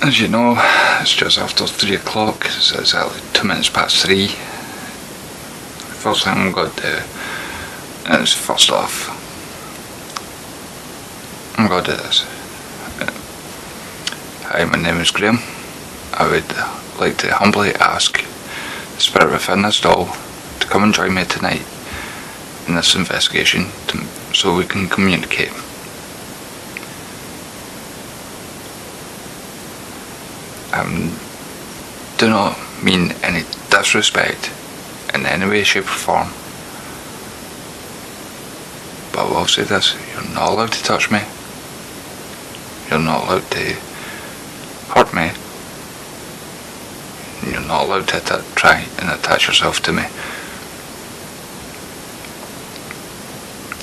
As you know, it's just after 3 o'clock, so it's exactly 2 minutes past 3. First thing I'm going to do is, first off, I'm going to do this. Hi, my name is Graham. I would like to humbly ask the spirit within this doll to come and join me tonight in this investigation so we can communicate. Do not mean any disrespect in any way, shape or form, but I will say this: you're not allowed to touch me, you're not allowed to hurt me, you're not allowed to try and attach yourself to me.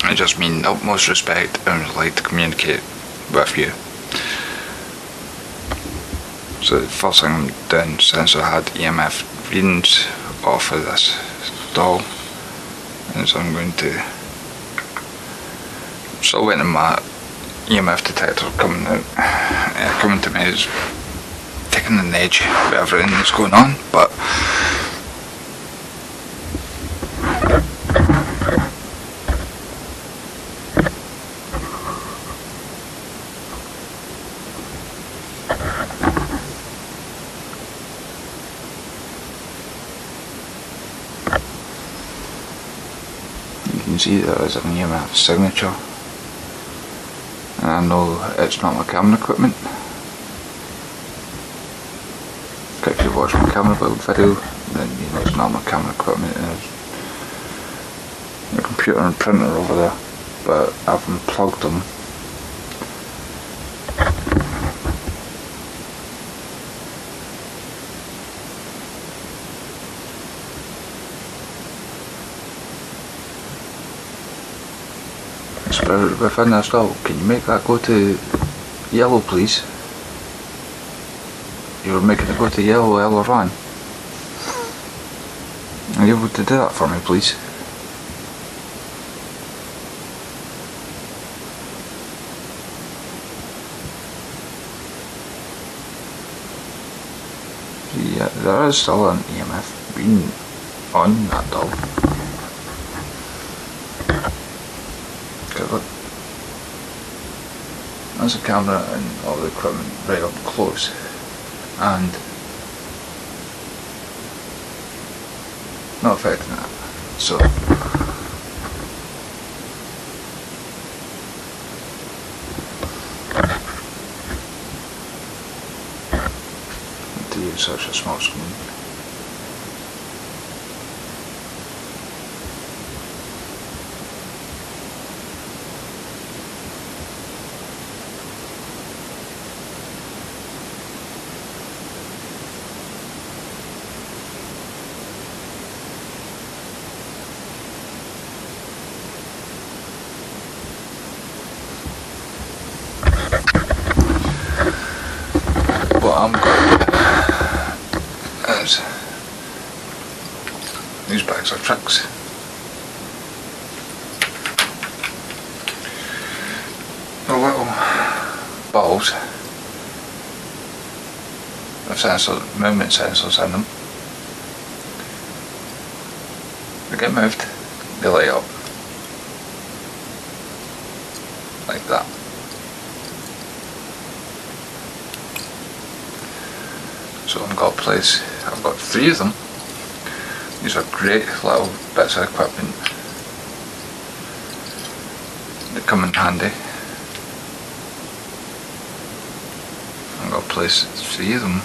I just mean the utmost respect and would like to communicate with you. So the first thing I'm doing, since I had EMF readings off of this doll, is I'm going to, still waiting on my EMF detector coming out, coming to me, is taking an edge with everything that's going on, but you can see there is an EMF signature, and I know it's not my camera equipment. If you watch my camera build video, then you know it's not my camera equipment, it's the computer and printer over there, but I've unplugged them. Spirit within this doll, can you make that go to yellow, please? You were making it go to yellow earlier on. Are you able to do that for me, please? Yeah, there is still an EMF being on that doll. Look, there's a camera and all the equipment right up close, and not affecting that. So to use such a small screen. What I'm going to do is, these bags are tricks. The little balls with movement sensors in them. They get moved, they light up like that. So I've got a place, I've got 3 of them. These are great little bits of equipment that come in handy. I've got a place 3 of them.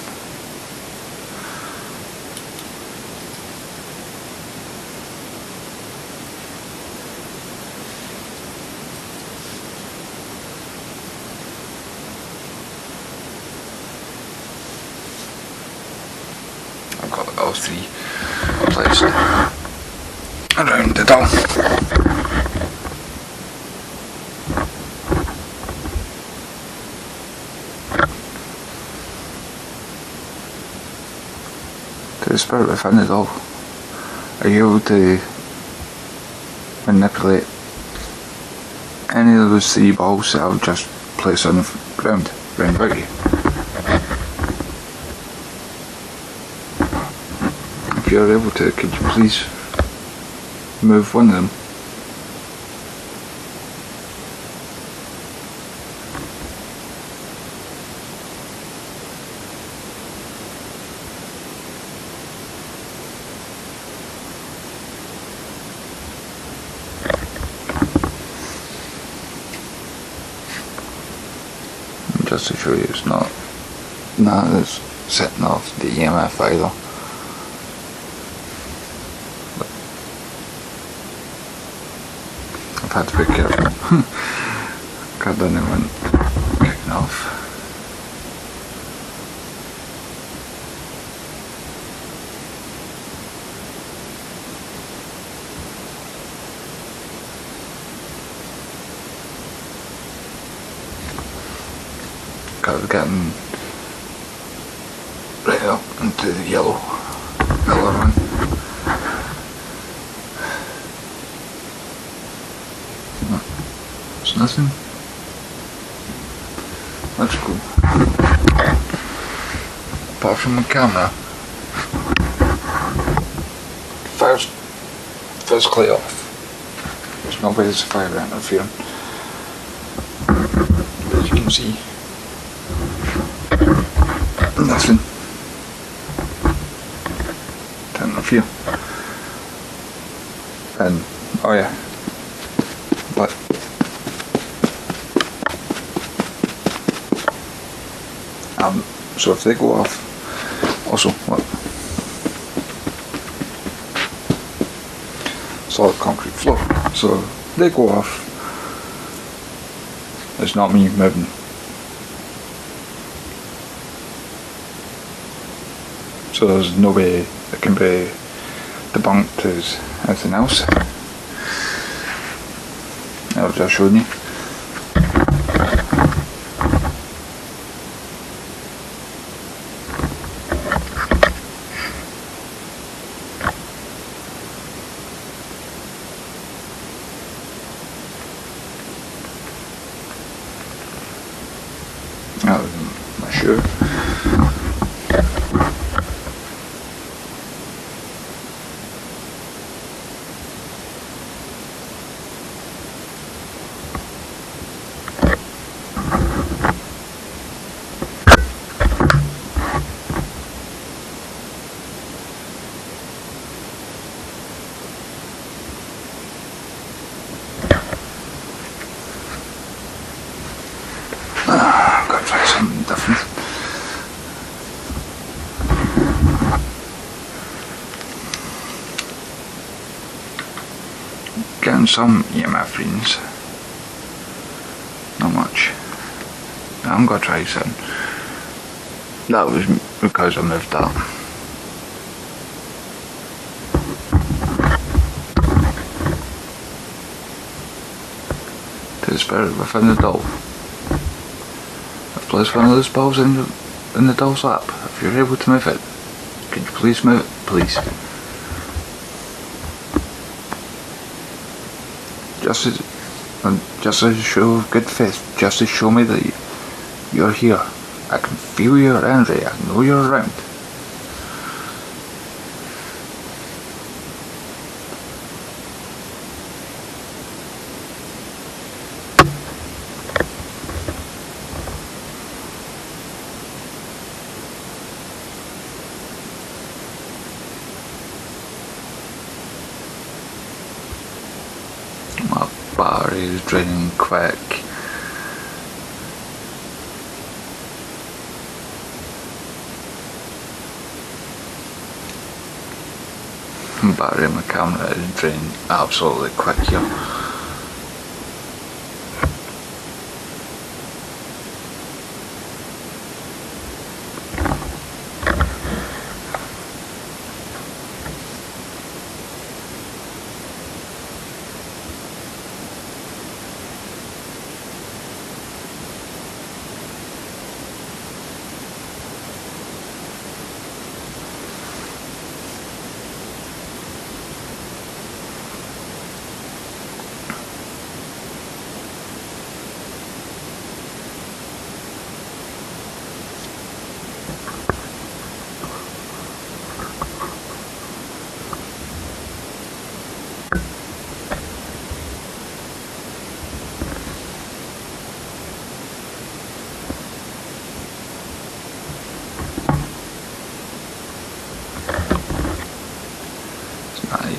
I've got all 3 placed around the doll. To the spirit within the doll, are you able to manipulate any of those 3 balls that I'll just place on the ground round about you? you're able to, could you please move one of them? Just to show you, it's not it's setting off the EMF either. I've had to be careful. Got done and went kicking off. Got it getting right up into the yellow one. It's nothing. That's cool. Apart from the camera, fire's physically off. There's no way there's a fire interfering. As you can see, nothing to interfere. And oh yeah, but so if they go off, also look, solid concrete floor. So they go off. It's not me moving. So there's no way it can be debunked as anything else. I was just showing you. That was my shoe. Gotta try something different. Getting some EMF readings. Not much. I'm gonna try something. That was because I moved that. To the spirit within the doll. I've placed one of those balls in the doll's lap. If you're able to move it, could you please move it, please? Just as a show of good faith, just to show me that you're here. I can feel your energy, I know you're around. My battery is draining quick. My battery in my camera is draining absolutely quick here.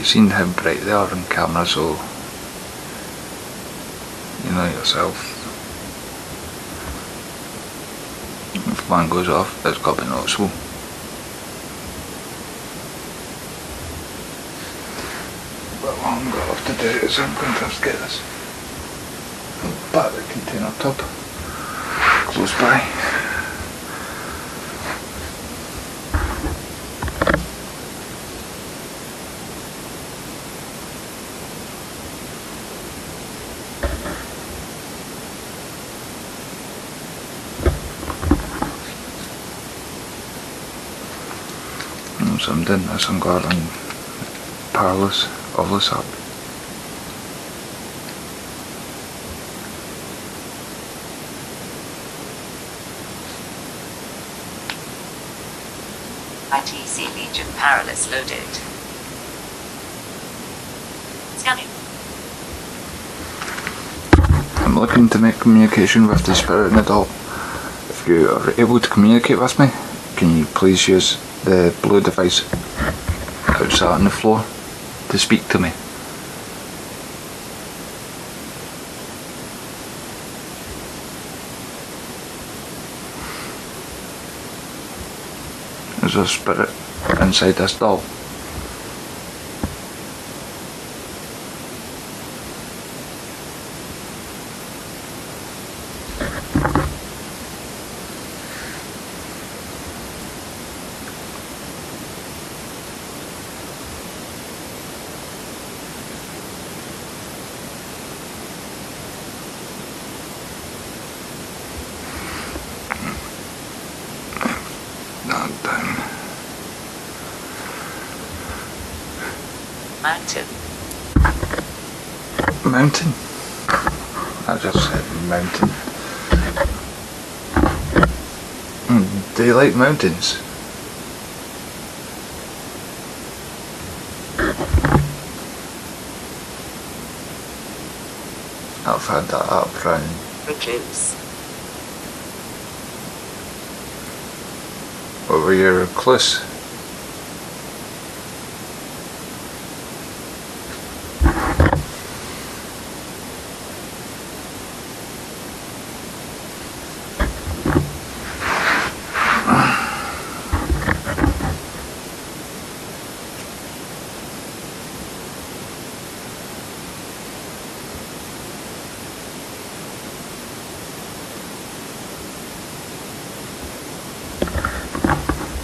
seen how bright they are on camera, so you know yourself. If one goes off, it's got to be noticeable. But what I'm going to have to do is I'm going to have to get this battery container tub close by. So I'm doing this, I'm going to parallels of this up. ITC Legion Parallels loaded. Scanning. I'm looking to make communication with the spirit and adult. If you are able to communicate with me, can you please use the blue device outside on the floor to speak to me? There's a spirit inside this doll. Mountain. Mountain? I just said mountain. Do you like mountains? I've had that up round. Reduce. Over your recluse.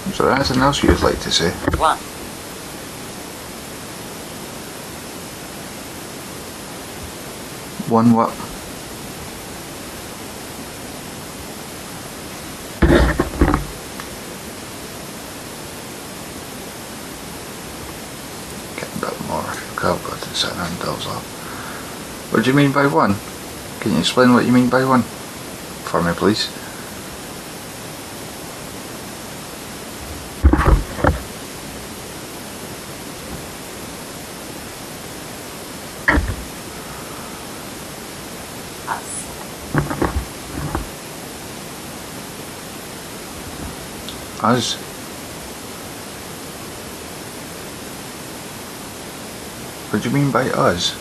Is there anything else you'd like to say? One. One what? Getting a bit more. I've got to sit and dolls up. What do you mean by one? Can you explain what you mean by one? For me, please. Us? What do you mean by us?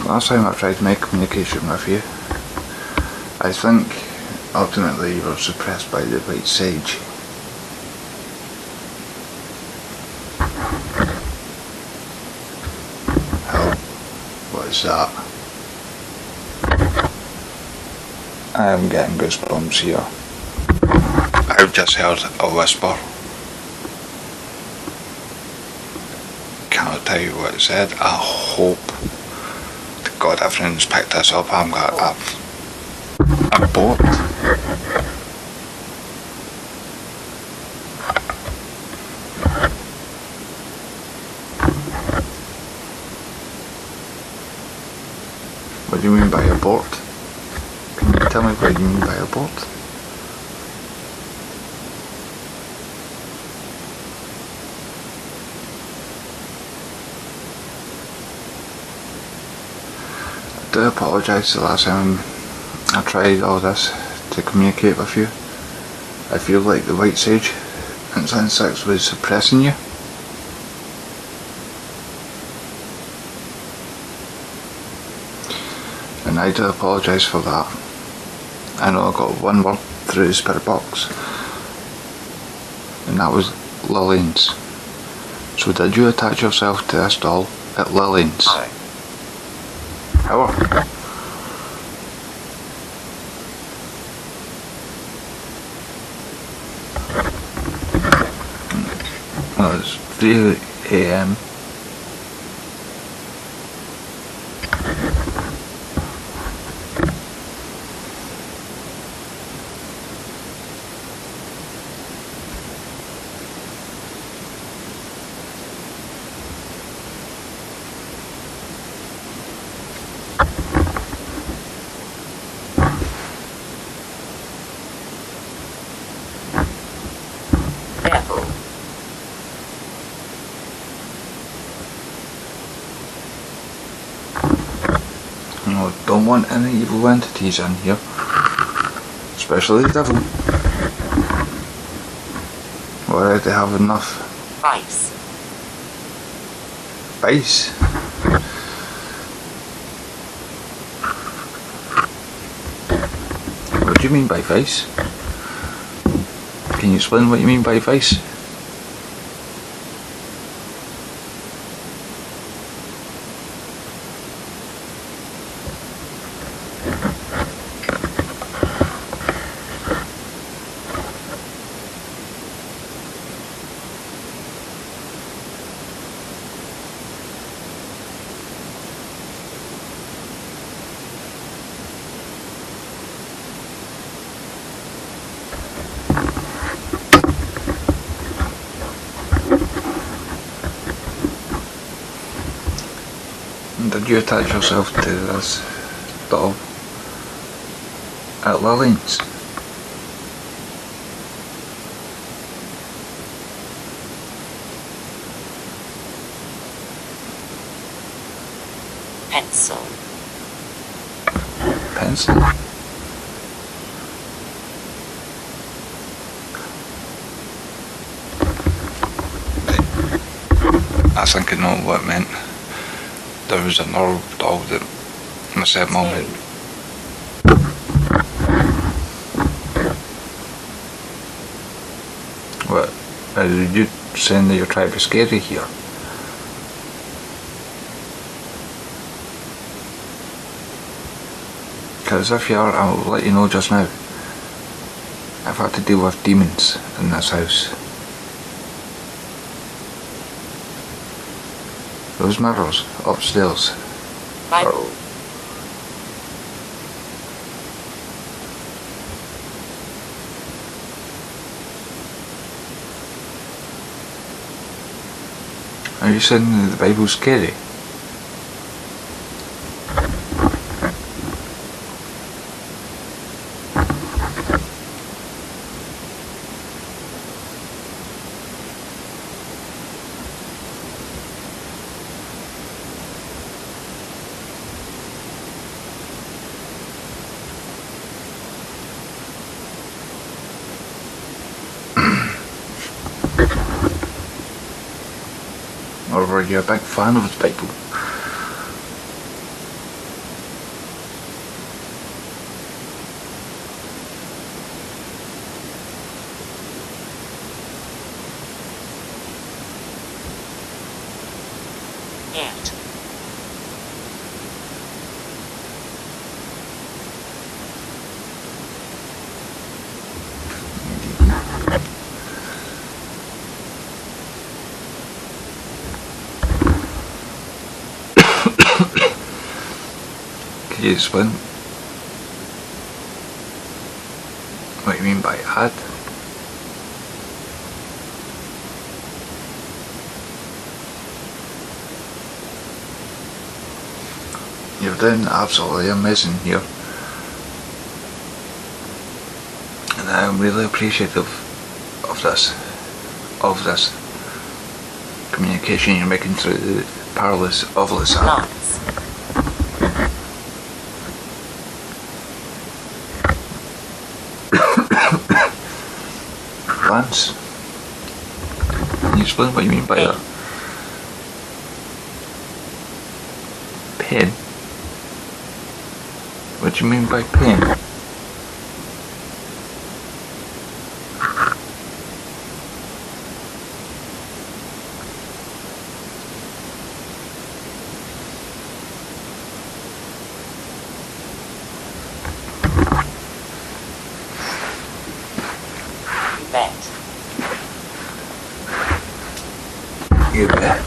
Last time I tried my communication with you, I think ultimately you were suppressed by the white sage. How? What is that? I am getting goosebumps here. I've just heard a whisper. Can't tell you what it said. I hope God, everyone's picked this up. I'm bored. do you mean by abort? Can you tell me what you mean by abort? I do apologise the last time I tried all this to communicate with you. I feel like the white sage in Sin 6 was suppressing you. And I do apologise for that. I know I got one word through the spirit box, and that was Lillian's. So did you attach yourself to this doll at Lillian's? How? Well, it's 3 AM. Careful. No, don't want any evil entities in here. Especially the devil. We already have enough Vice. vice. What do you mean by vice? Can you explain what you mean by vice? Did you attach yourself to this doll at Lillian's? Pencil. Pencil? I think I know what it meant. There was another doll that my stepmom had. What? Are you saying that you're trying to be scary here? Because if you are, I'll let you know just now. I've had to deal with demons in this house. Those mirrors upstairs. Bible. Are you saying that the Bible's scary? Or were you a big fan of the Bible? Yet. Could you explain what you mean by had? You're You're doing absolutely amazing here. And I'm really appreciative of this communication you're making through the powerless ovilus app. Lots. Lance, can you explain what you mean by that? Pain? What do you mean by pain? Bet. You bet.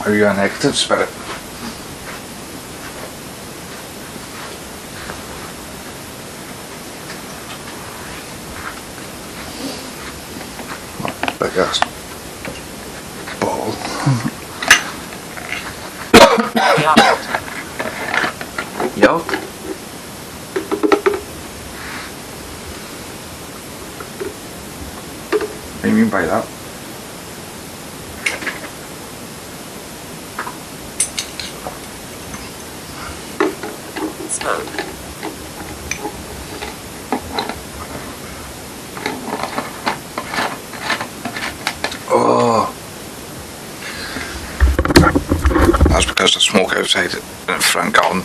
Are you an active spirit? Big ass ball. Yacht. Yacht? What do you mean by that? Smoke. Oh, that's because the smoke outside in the front garden.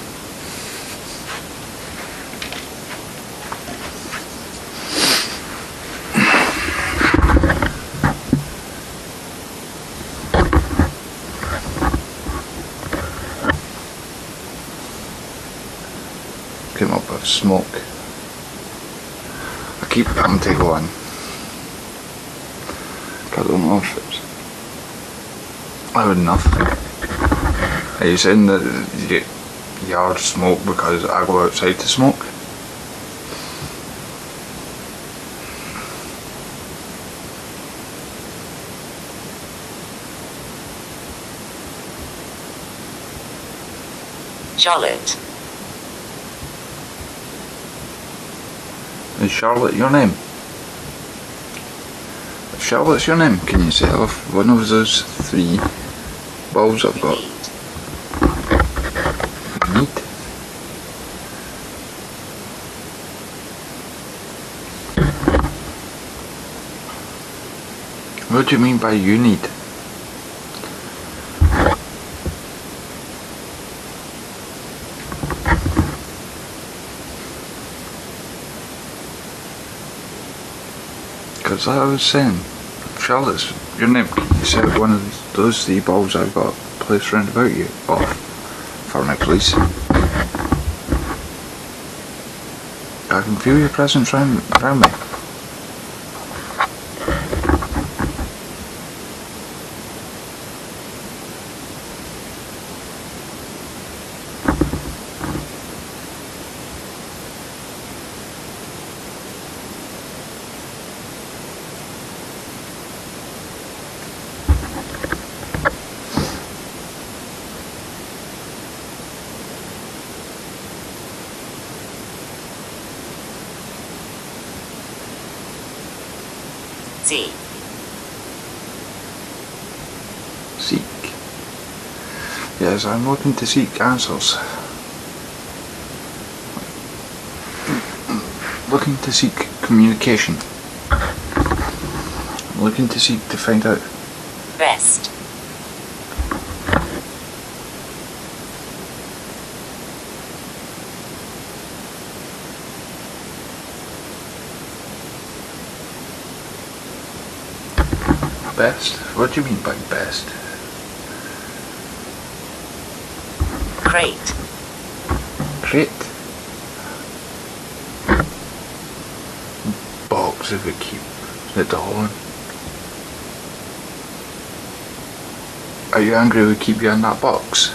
Came up with smoke. I keep having to go in. I don't know if it's loud enough. Are you saying that yard smoke because I go outside to smoke? Charlotte. Is Charlotte your name? If Charlotte's your name, can you set off one of those 3 balls I've got? Need? What do you mean by you need? Because I was saying, Charlotte's your name, can you set one of those 3 balls I've got placed round about you off for me, please? I can feel your presence around me. Z. Seek. Yes, I'm looking to seek answers. Looking to seek communication. I'm looking to seek to find out. Best. Best? What do you mean by best? Crate. Crate? Box if we keep it the horn. Are you angry we keep you in that box?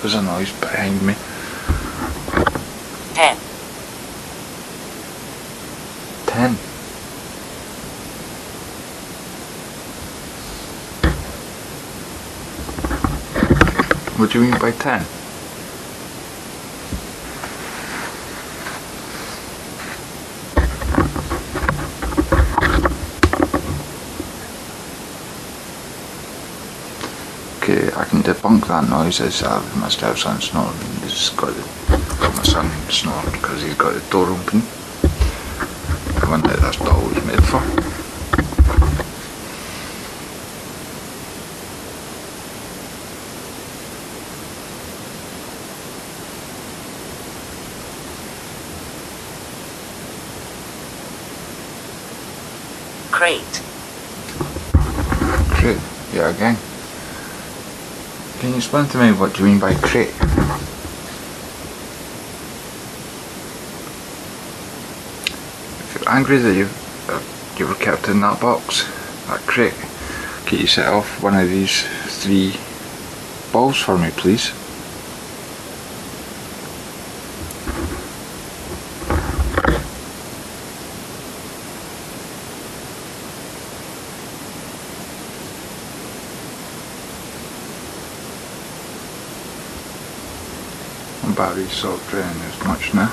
was a noise behind me. 10, 10. What do you mean by 10? Okay, I can debunk that noise as my stepson snoring. He's got my son snoring because he's got the door open. The one that this doll was made for. crate, Crate? Yeah, again. Can you explain to me what you mean by crate? If you're angry that you were kept in that box, that crate, can you set off one of these 3 balls for me, please? My battery's sort of draining as much now.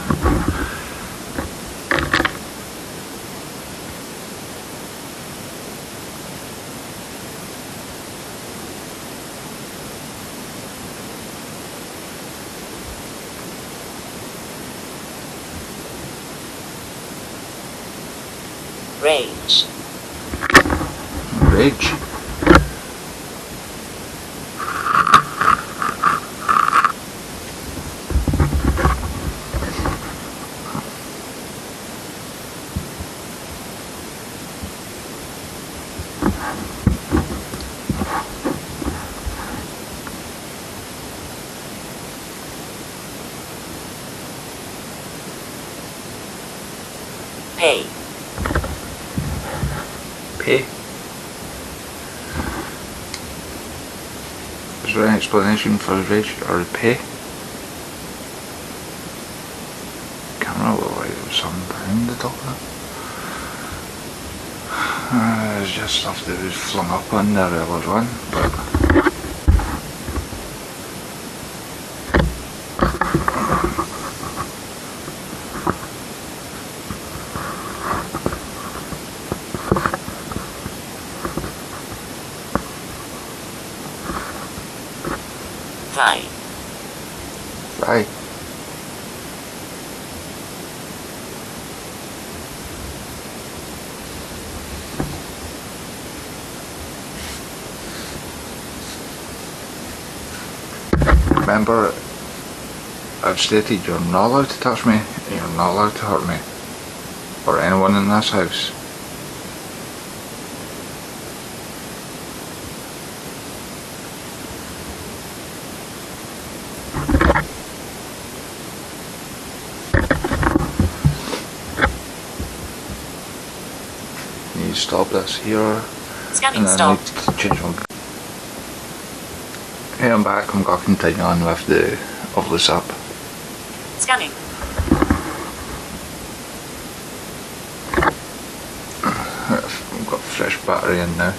rage, Rage? pay, Pay? Is there an explanation for rage or pay? Camera looked like there was something behind the top of it. It's just stuff that was flung up on there earlier on, but fly, right. Remember, I've stated you're not allowed to touch me, and you're not allowed to hurt me, or anyone in this house. You need to stop this here, scanning and then I need stopped, to change my... Hey, I'm back. I'm going to continue on with the Ovilus app. scanning, I've got fresh battery in now.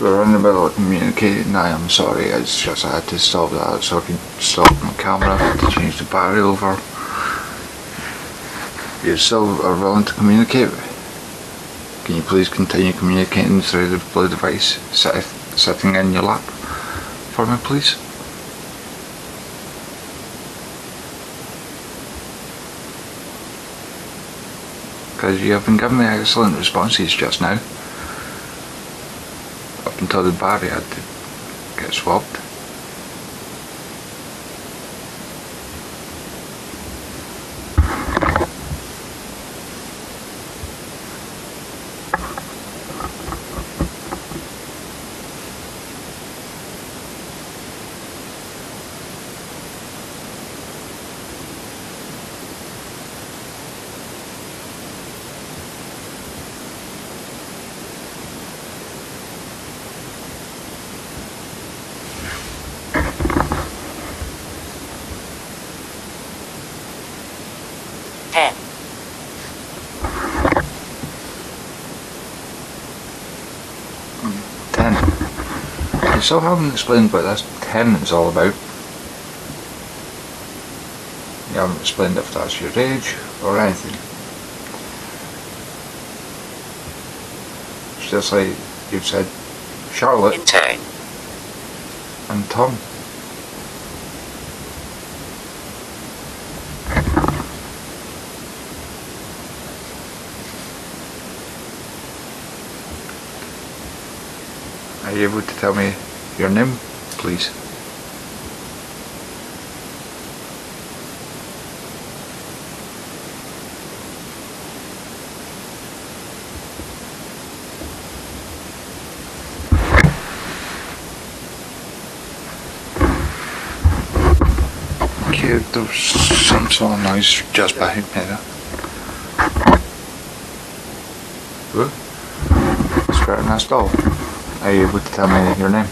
We're in the middle of communicating now. I'm sorry, it's just I had to stop that so I could stop my camera to change the battery over. You still are willing to communicate? Can you please continue communicating through the blue device sitting in your lap for me, please? Because you have been giving me excellent responses just now. Up until the battery had to get swapped. You still haven't explained what this tenant's all about. You haven't explained if that's your age or anything. It's just like you've said Charlotte intern, and Tom. Are you able to tell me your name, please? Okay, there's some sort of noise just behind me there. What? Skirting that stall. Are you able to tell me your name?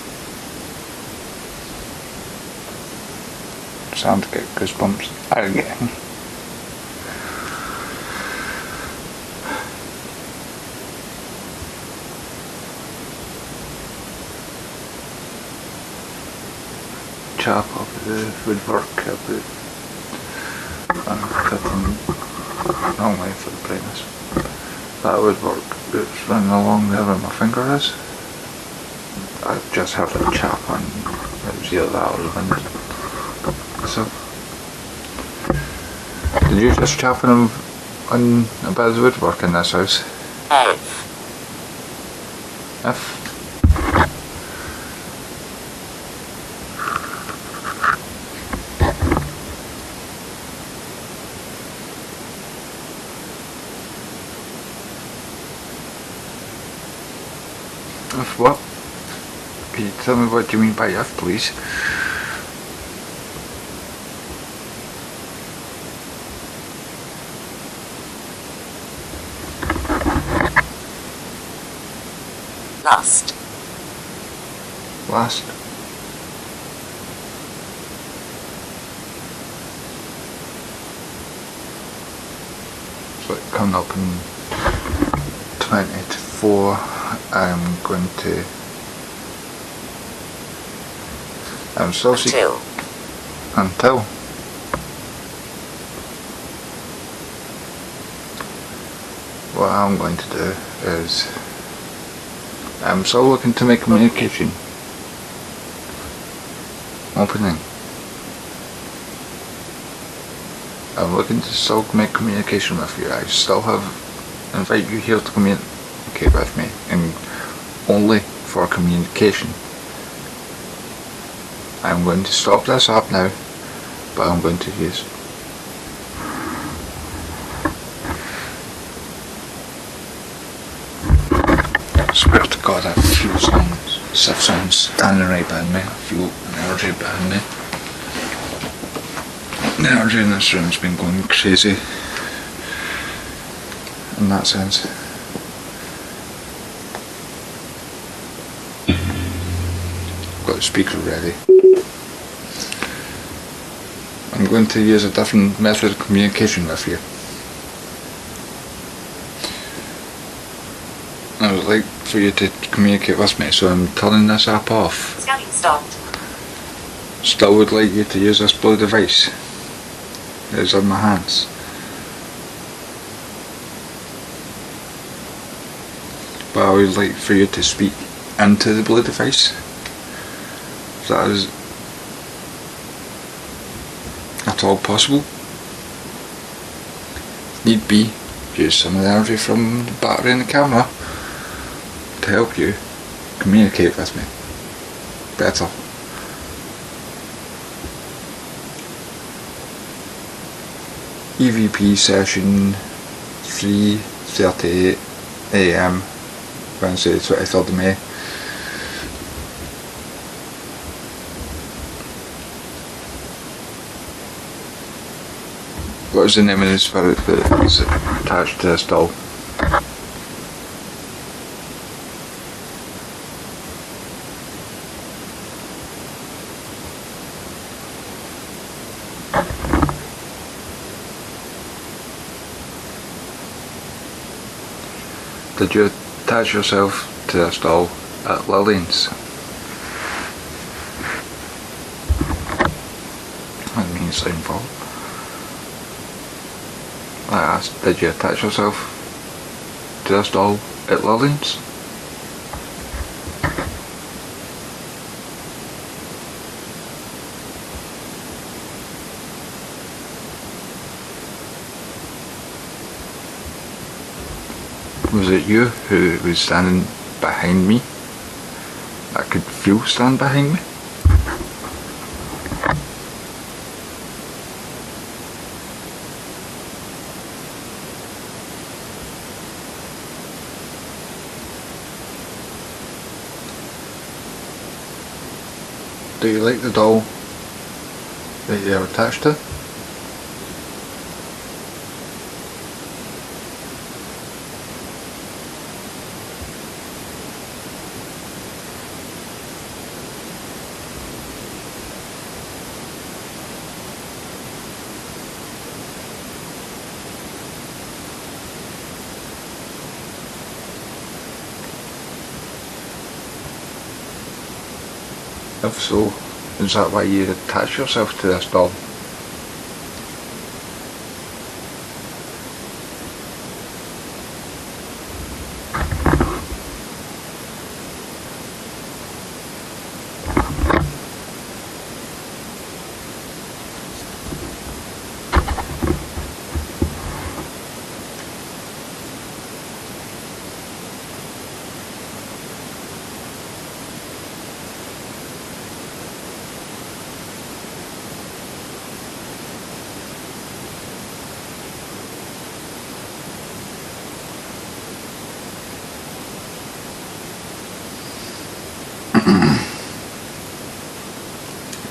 Sound to get goosebumps again. Chop up the woodwork about cutting long way for the brightness. That woodwork that's running along there where my finger is. I just have a chap on it was either that or the wind. So did you just chop on a bit of the woodwork in this house? F? F what? Can you tell me what you mean by F, please? last, Last. So coming up in 24, I'm going to. I'm still seeking. Until. What I'm going to do is I'm still looking to make communication opening. I'm looking to still make communication with you. I still have invite you here to communicate with me, and only for communication. I'm going to stop this app now, but I'm going to use I swear to God, I feel someone standing right behind me. I feel an energy behind me. The energy in this room's been going crazy in that sense. Got the speaker ready. I'm going to use a different method of communication with you. I would like for you to communicate with me, so I'm turning this app off. Scanning stopped. Still would like you to use this blue device. It's in my hands. But I would like for you to speak into the blue device. If that is at all possible. Need be, use some of the energy from the battery in the camera to help you communicate with me better. EVP session 3:38 AM, Wednesday 23rd of May. What is the name of the spirit that is attached to this doll? Did you attach yourself to this doll at Lillian's? sign for. I asked, did you attach yourself to this doll at Lillian's? Was it you who was standing behind me? I could feel stand behind me? Do you like the doll that you're attached to? If so, is that why you attach yourself to this doll?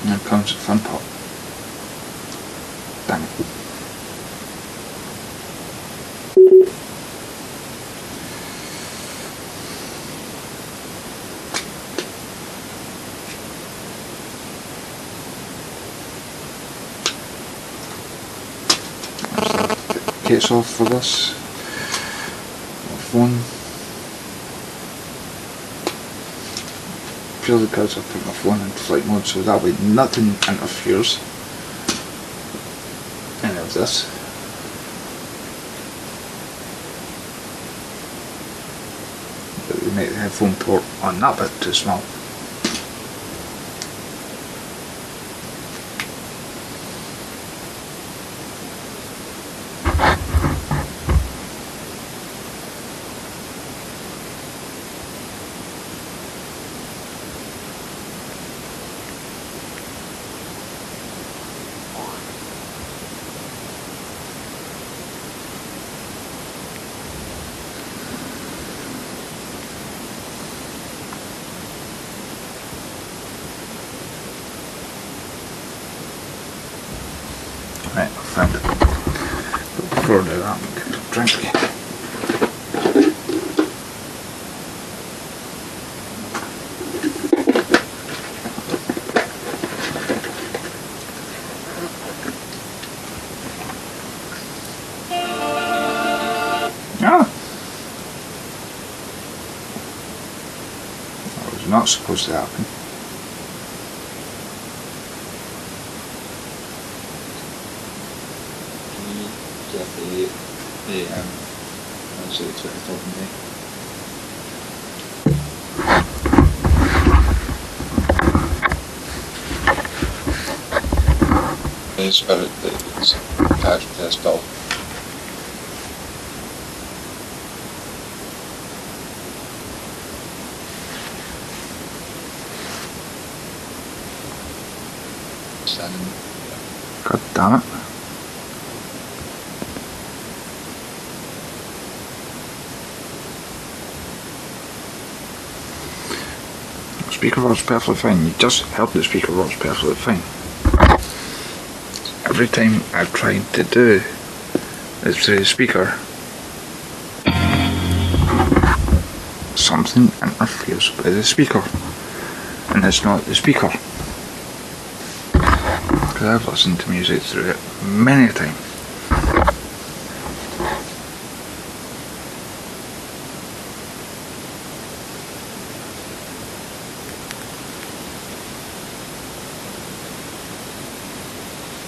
Now comes the fun part. Dang it. Case off for this phone. Purely because I put my phone in flight mode, so that way nothing interferes any of this. But we make the headphone port on that bit too small. Right, I found it. But before I do that, I'm going to get a drink again. Ah! That was not supposed to happen. So it's what it's talking about. The spirit that is attached to this doll. Standing. God damn it. Speaker works perfectly fine. You just help the speaker works perfectly fine. Every time I've tried to do is through the speaker, something interferes with the speaker, and it's not the speaker. Because I've listened to music through it many times.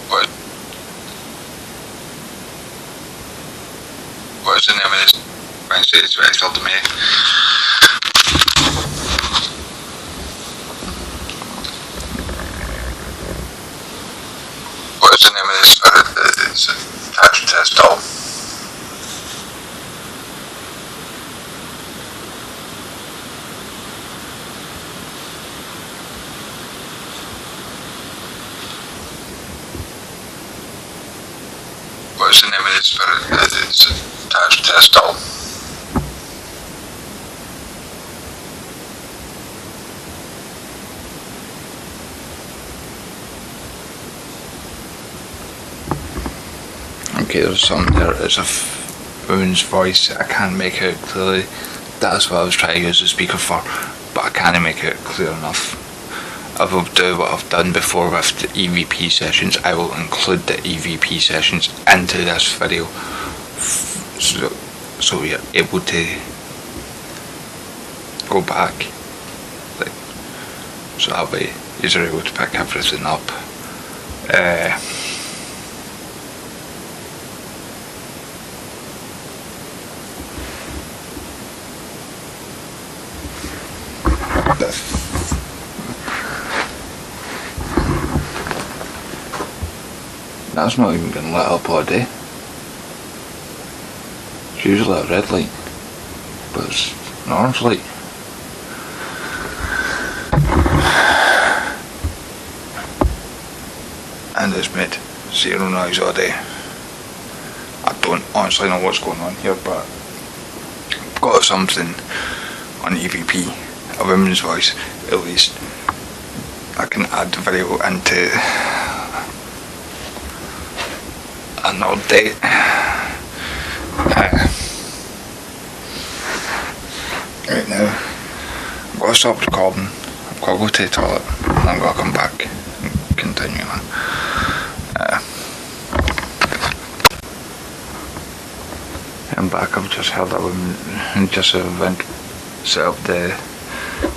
What? What's the name of this? Wednesday, it's very to me. What's the name of this spirit that is attached to this doll? What's the name of this spirit that is attached to this doll? Okay, there's something there. It's a woman's voice. I can't make it clearly. That's what I was trying to use the speaker for, but I can't make it clear enough. I will do what I've done before with the EVP sessions. I will include the EVP sessions into this video, so we are able to go back, like, so that way you're able to pick everything up. That's not even getting lit up all day. It's usually a red light, but it's an orange light. And it's made zero noise all day. I don't honestly know what's going on here, but I've got something on EVP, a woman's voice, at least. I can add the video into an update. Right now, I've got to stop recording. I've got to go to the toilet, and I'm going to come back and continue on. I'm back. I've just heard a woman just set up the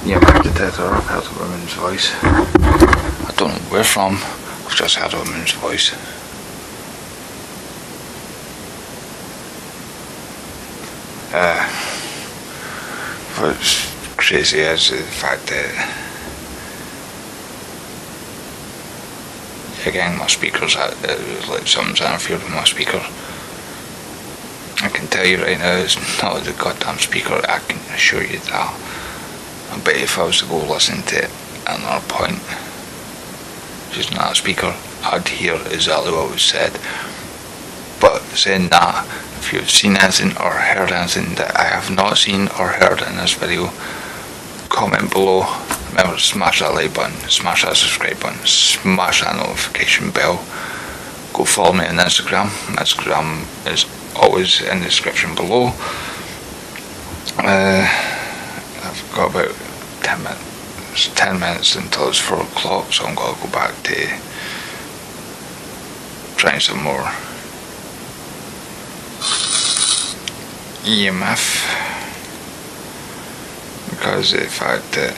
EMF detector. I've heard a woman's voice. I don't know where from. I've just heard a woman's voice. What's crazy is the fact that, again, my speakers, it was like something's interfered with my speaker. I can tell you right now, it's not the goddamn speaker, I can assure you that. I bet if I was to go listen to it at another point, just not a speaker, I'd hear exactly what was said. But saying that, if you've seen anything or heard anything that I have not seen or heard in this video, comment below. Remember to smash that like button, smash that subscribe button, smash that notification bell. Go follow me on Instagram. Instagram is always in the description below. I've got about 10 minutes. It's 10 minutes until it's 4 o'clock, so I'm going to go back to trying some more EMF, because of the fact that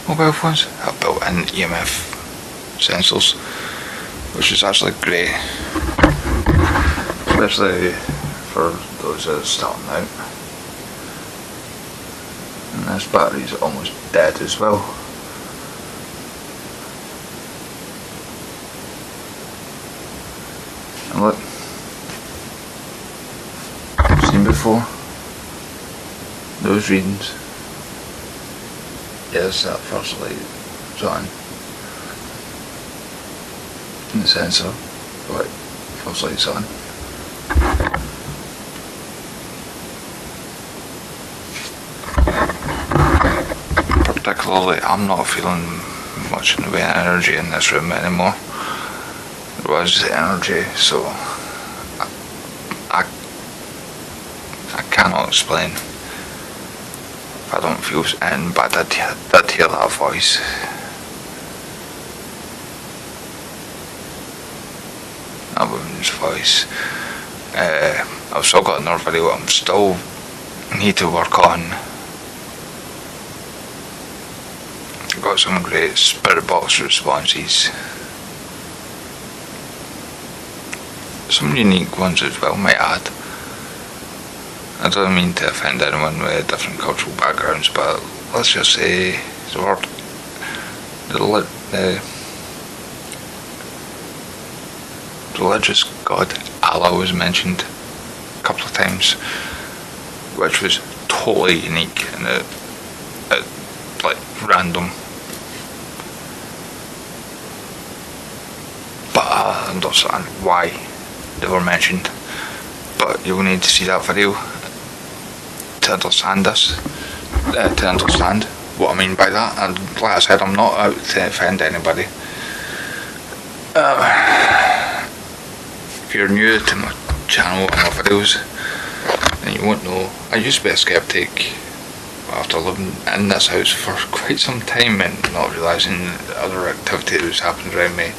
mobile phones have built-in EMF sensors, which is actually great, especially for those that are starting out. And this battery's almost dead as well. And look, seen before those readings. Yes, that first light is on. And the sensor, right, first light's on. Particularly, I'm not feeling much in the way of energy in this room anymore. There was energy, so I cannot explain if I don't feel in, but I did hear that voice. That woman's voice. I've still got another video I'm still need to work on. I've got some great spirit box responses. some unique ones as well, might add. I don't mean to offend anyone with different cultural backgrounds, but let's just say the word, the religious god Allah was mentioned a couple of times, which was totally unique and like random. But I understand why they were mentioned. But you'll need to see that video to understand this, to understand what I mean by that. And like I said, I'm not out to offend anybody. If you're new to my channel and my videos, then you won't know. I used to be a skeptic after living in this house for quite some time and not realising the other activity that was happening around me.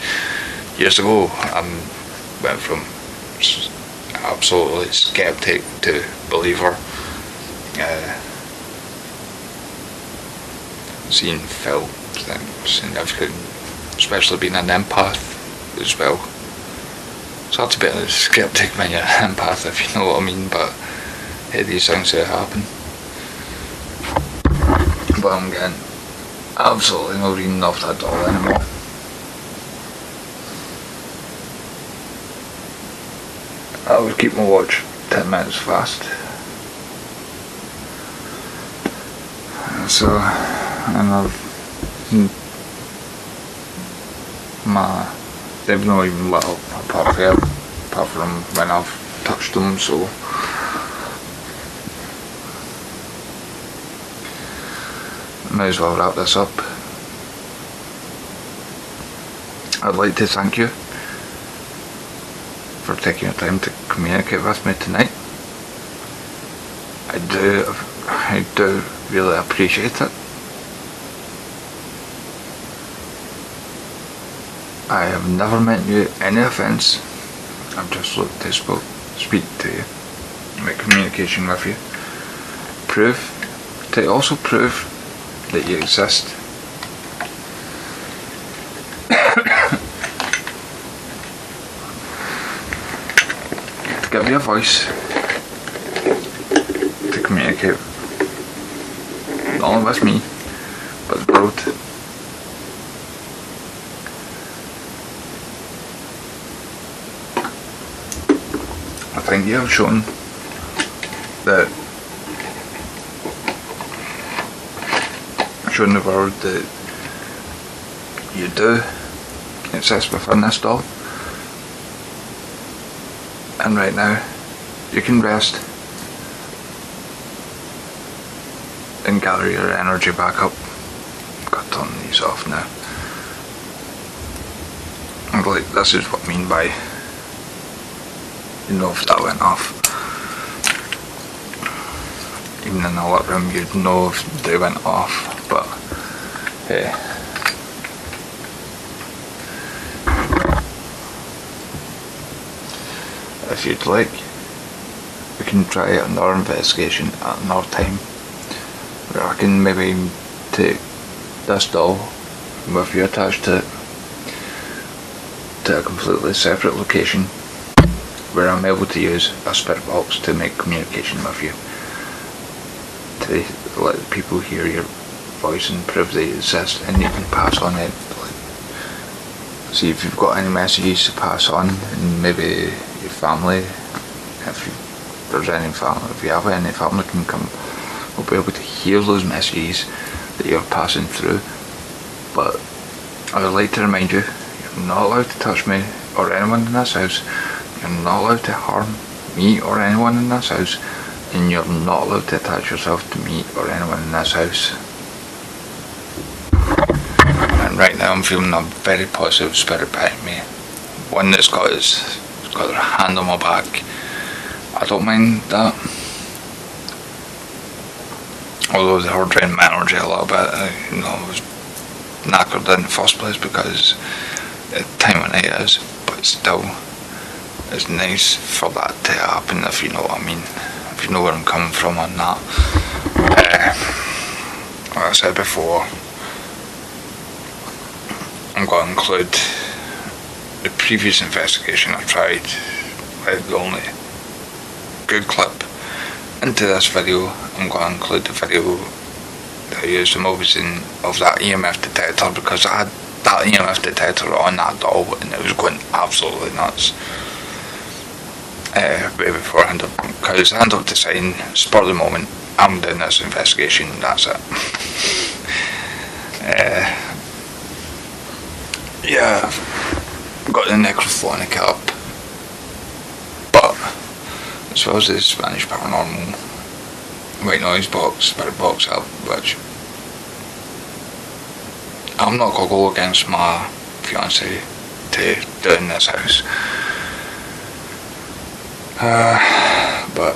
Years ago, I went from absolutely skeptic to believer. Seeing Phil, significant, especially being an empath as well. It's hard to be a skeptic when you're an empath, if you know what I mean, but hey, these things do happen. But I'm getting absolutely no reading off that doll anymore. I would keep my watch 10 minutes fast. So, and they've not even lit up apart from when I've touched them, so may as well wrap this up. I'd like to thank you for taking your time to communicate with me tonight. I do really appreciate it. I have never meant you any offence. I've just looked to speak to you, make communication with you. To also prove that you exist. To give you a voice to communicate not only with me but the world. I think you have shown the world that you do exist within this doll, and right now you can rest and gather your energy back up. Got to turn these off now. And like, this is what I mean by, you know, if that went off, even in the lit room, you'd know if they went off. But hey, if you'd like, we can try another investigation at another time, where I can maybe take this doll with you attached to it to a completely separate location, where I'm able to use a spirit box to make communication with you, to let people hear your voice and prove they exist, and you can pass on it. See if you've got any messages to pass on, and maybe your family, if there's any family, if you have any family, can come, will be able to hear those messages that you're passing through. But I would like to remind you, you're not allowed to touch me or anyone in this house. You're not allowed to harm me or anyone in this house, and you're not allowed to attach yourself to me or anyone in this house. And right now I'm feeling a very positive spirit behind me, one that's got their hand on my back. I don't mind that, although they were draining my energy a little bit. I was knackered in the first place because the time of night is, but still, it's nice for that to happen, if you know what I mean, if you know where I'm coming from on that. Like I said before, I'm going to include the previous investigation I tried the only good clip into this video. I'm going to include the video that I used in moving of that EMF detector, because I had that EMF detector on that doll and it was going absolutely nuts. Way before I ended up, because I ended up deciding, spur of the moment, I'm doing this investigation, that's it. Yeah, I've got the necrophonic up, but as well as the Spanish paranormal white noise box, spirit box up, which I'm not going to go against my fiance to do in this house. But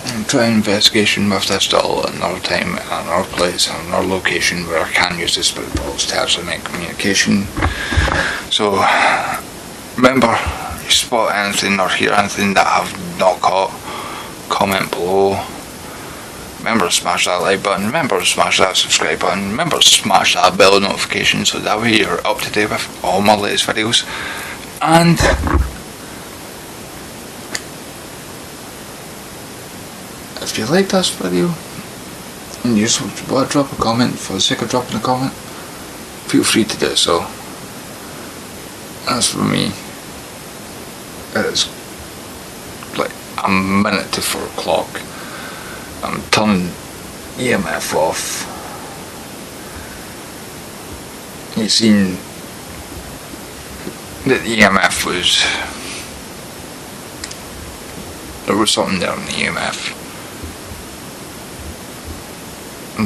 I'm trying investigation with this doll at another time, at another place, at another location where I can use the spirit box to actually make communication. So remember, if you spot anything or hear anything that I've not caught, comment below. Remember to smash that like button, remember to smash that subscribe button, remember to smash that bell notification so that way you're up to date with all my latest videos. And if you like this video and you just want to drop a comment for the sake of dropping a comment, feel free to do so. As for me, it's like a minute to 4 o'clock. I'm turning EMF off. You seen that the EMF was, there was something there in the EMF.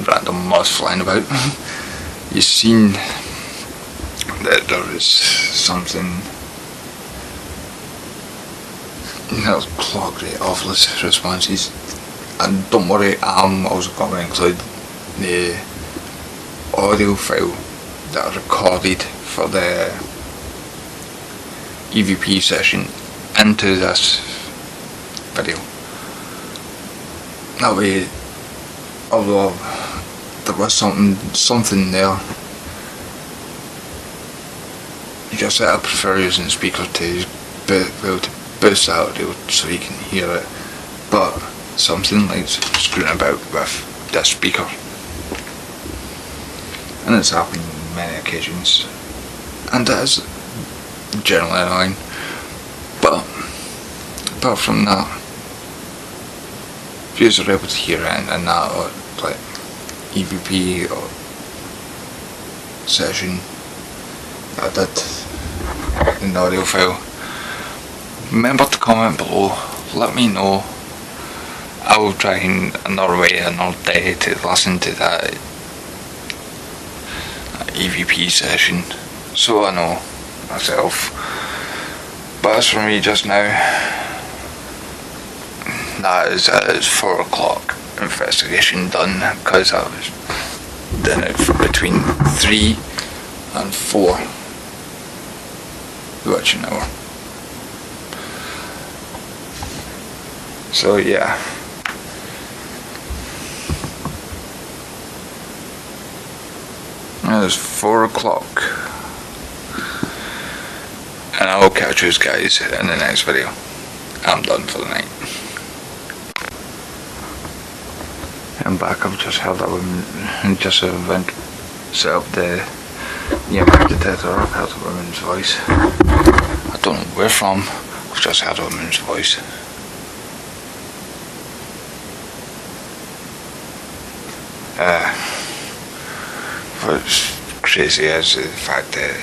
Random moths flying about. You seen that there is something. That clock rate of responses. And don't worry, I'm also going to include the audio file that I recorded for the EVP session into this video. That way, although there was something there, I prefer using the speaker to be able to boost the audio so you can hear it, but something like screwing about with this speaker, and it's happened on many occasions, and it is generally annoying. But apart from that, if you are able to hear it in that or like EVP or session that I did in the audio file, remember to comment below, let me know. I will try another way, another day to listen to that EVP session, so I know myself. But as for me just now, that is 4 o'clock investigation done, because I was doing it between 3 and 4, which an hour. So yeah. It's 4 o'clock, and I will catch you guys in the next video. I'm done for the night. I'm back. I've just held up and just set up the EMF detector. I've heard a woman's voice. I don't know where from. I've just heard a woman's voice. What's crazy is the fact that,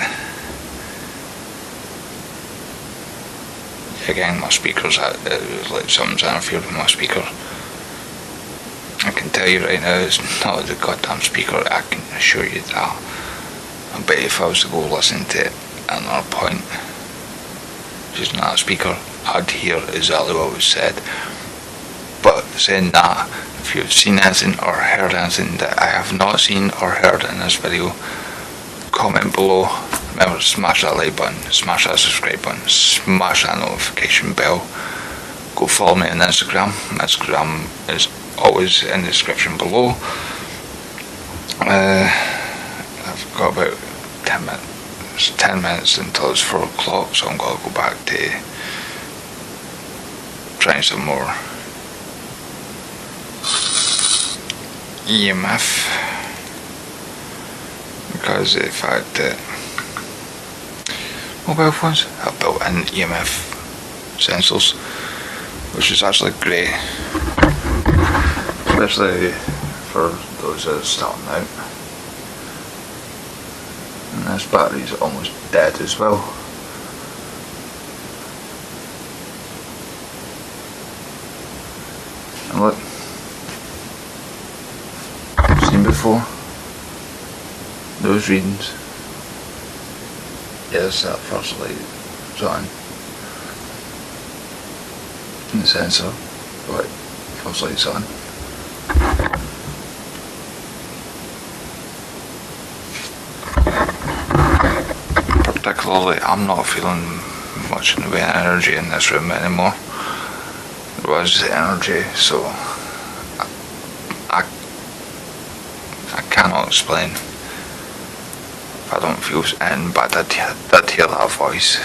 again, my speakers, it was like something's interfered with my speaker. I can tell you right now, it's not the goddamn speaker, I can assure you that. I bet if I was to go listen to it at another point, just not a speaker, I'd hear exactly what was said. But saying that, if you've seen anything or heard anything that I have not seen or heard in this video, comment below. Remember to smash that like button, smash that subscribe button, smash that notification bell. Go follow me on Instagram. My Instagram is always in the description below. I've got about 10 minutes It's 10 minutes until it's 4 o'clock, so I'm going to go back to trying some more EMF, because of the fact that mobile phones have built-in EMF sensors, which is actually great, especially for those that are starting out. And this battery's almost dead as well. And look, seen before, those readings. Yes, that first light is on. And the sensor, right, first light's on. Particularly, I'm not feeling much in the way of energy in this room anymore. There was energy, so I cannot explain if I don't feel anything, but I did hear that voice.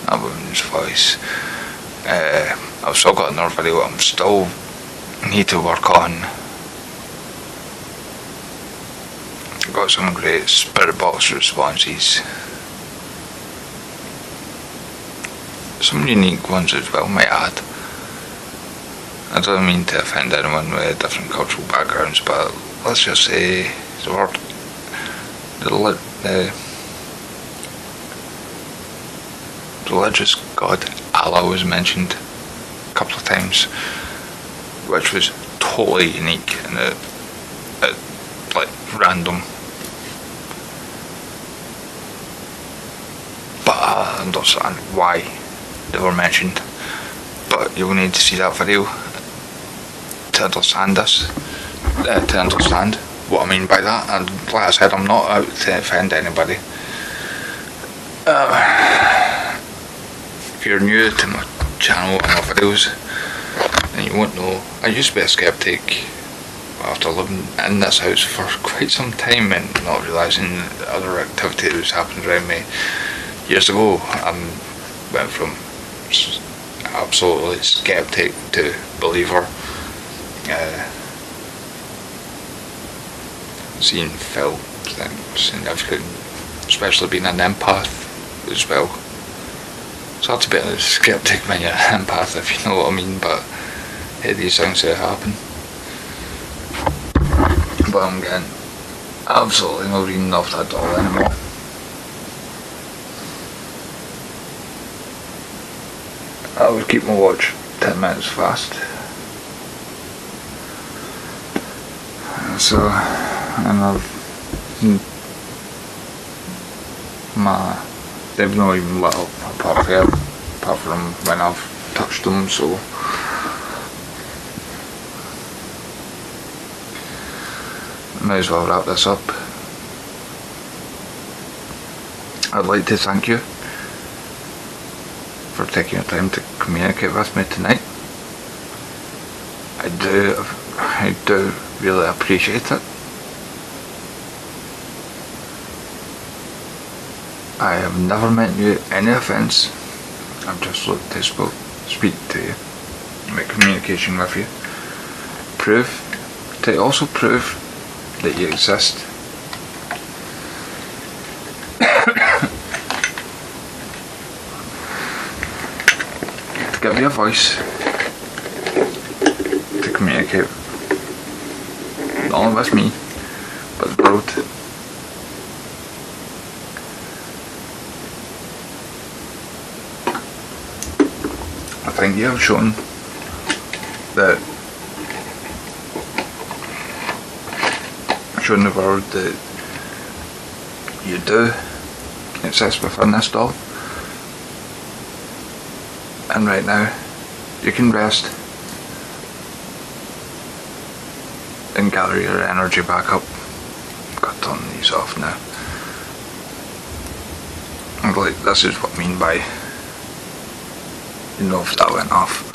That woman's voice. I've still got another video I'm still need to work on. I've got some great spirit box responses. Some unique ones as well, might add. I don't mean to offend anyone with different cultural backgrounds, but let's just say the word, the religious god Allah was mentioned a couple of times, which was totally unique and like random. But I understand why they were mentioned. But you'll need to see that video to understand this, to understand what I mean by that. And like I said, I'm not out to offend anybody. If you're new to my channel and my videos, then you won't know. I used to be a skeptic after living in this house for quite some time and not realising the other activity that was happening around me. Years ago, I went from absolutely skeptic to believer. Seeing felt significant, especially being an empath as well. So that's a bit of a skeptic when you're an empath, if you know what I mean, but hey, these things do happen. But I'm getting absolutely no reading off that doll anymore. I would keep my watch 10 minutes fast. So, and they've not even lit up apart from when I've touched them, so may as well wrap this up. I'd like to thank you for taking your time to communicate with me tonight. I do really appreciate it. I have never meant you any offence. I've just looked to speak to you, make communication with you. Also prove that you exist. To give you a voice to communicate not only with me, but the world. I think you have shown the world that you do exist within this doll, and right now you can rest and gather your energy back up. I've got to turn these off now. I'm like, this is what I mean by, you know, if that went off.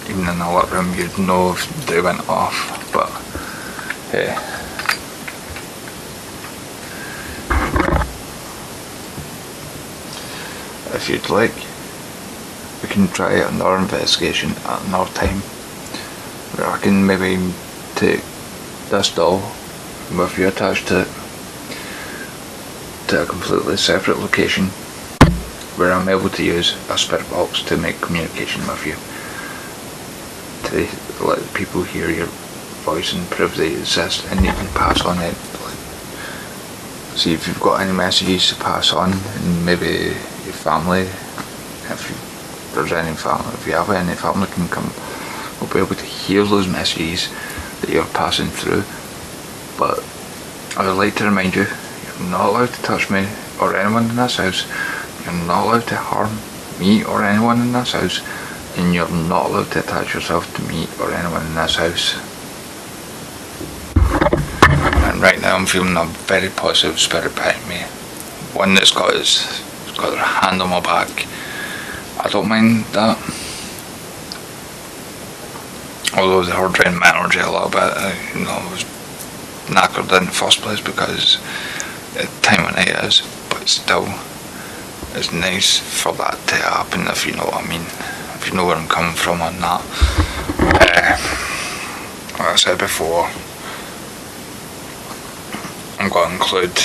Even in a lit room, you'd know if they went off. But hey, if you'd like, we can try another investigation at another time, where I can maybe take this doll with you attached to it to a completely separate location, where I'm able to use a spirit box to make communication with you, to let people hear your voice and prove they exist, and you can pass on it. See if you've got any messages to pass on, and maybe your family, if you have any family, can come, will be able to hear those messages that you're passing through. But I would like to remind you, you're not allowed to touch me or anyone in this house. You're not allowed to harm me or anyone in this house, and you're not allowed to attach yourself to me or anyone in this house. And right now I'm feeling a very positive spirit behind me, one that's got their hand on my back. I don't mind that, although they were draining my energy a little bit. I was knackered in the first place because the time of night is, but still, it's nice for that to happen, if you know what I mean, if you know where I'm coming from on that. Like I said before, I'm going to include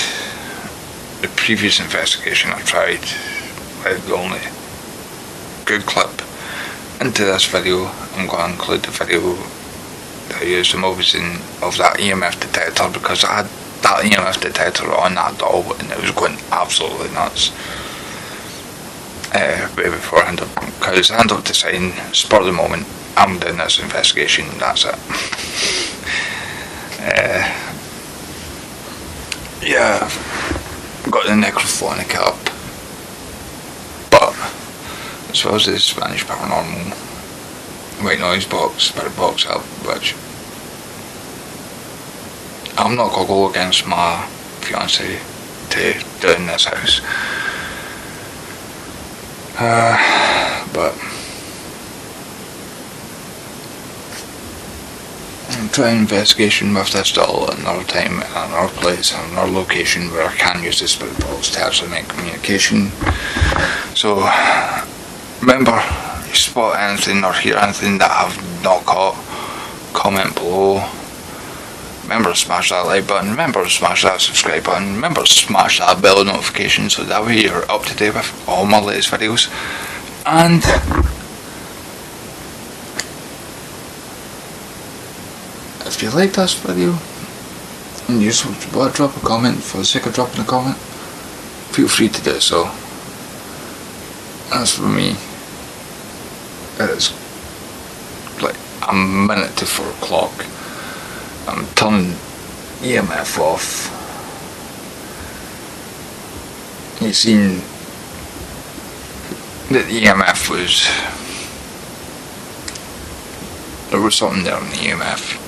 the previous investigation I tried, like the only good clip, into this video. I'm going to include the video that I used in of that EMF detector, because I had that EMF detector on that doll and it was going absolutely nuts. Way beforehand, because I ended up deciding, spur of the moment, I'm doing this investigation, that's it. Yeah, I've got the necrophonic up, but as well as the Spanish paranormal white noise box, spirit box up, which I'm not going to go against my fiance to do in this house. But I'm trying investigation with this doll at another time, at another place, at another location where I can use the spirit box to actually make communication. So remember, if you spot anything or hear anything that I've not caught, comment below. Remember to smash that like button, remember to smash that subscribe button, remember to smash that bell notification so that way you're up to date with all my latest videos. And if you like this video and you just want to drop a comment for the sake of dropping a comment, feel free to do so. As for me, it's like a minute to 4 o'clock. I'm turning EMF off. You seen that the EMF was, there was something there in the EMF.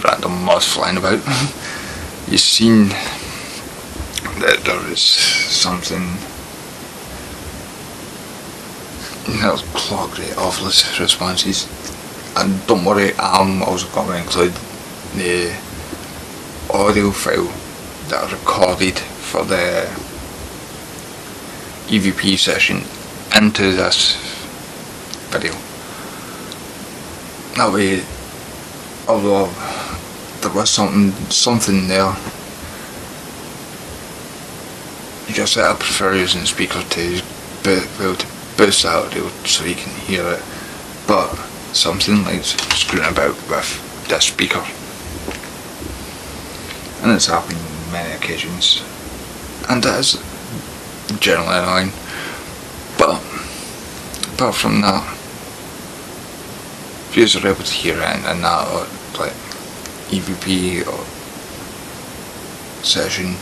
Random moths flying about. You seen that there was something. There's clock rate of responses. And don't worry, I'm also going to include the audio file that I recorded for the EVP session into this video. That way, although there was something there, just I prefer using the speaker to be able to boost the audio so you can hear it, but something like screwing about with this speaker, and it's happened on many occasions, and that is generally annoying. But apart from that, if you are able to hear it and that, or like EVP or session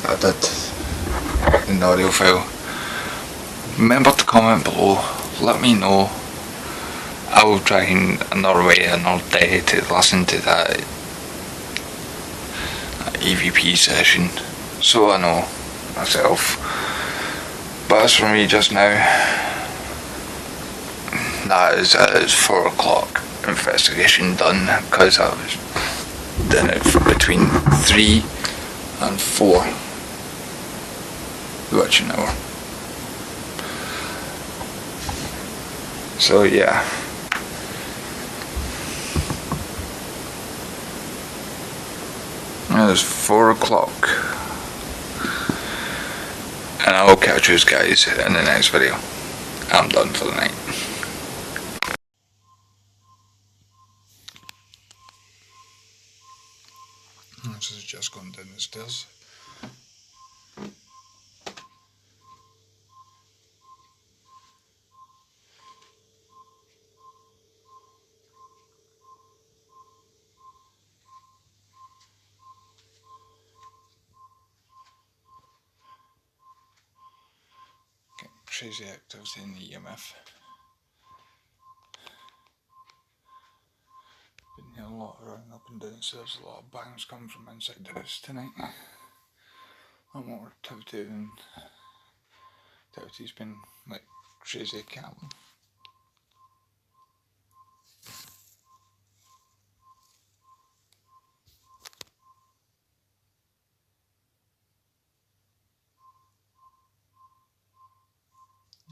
that I did in the audio file, remember to comment below, let me know. I will try another way, another day to listen to that EVP session, so I know myself. But as for me just now, that is 4 o'clock investigation done, because I was doing it between 3 and 4 watching hour. So yeah. It's 4 o'clock. And I will catch you guys in the next video. I'm done for the night. This is just going down the stairs. Crazy activity in the EMF. Been here a lot around up and down stairs, a lot of bangs coming from inside the house tonight. A lot more activity than activity's been like crazy camping.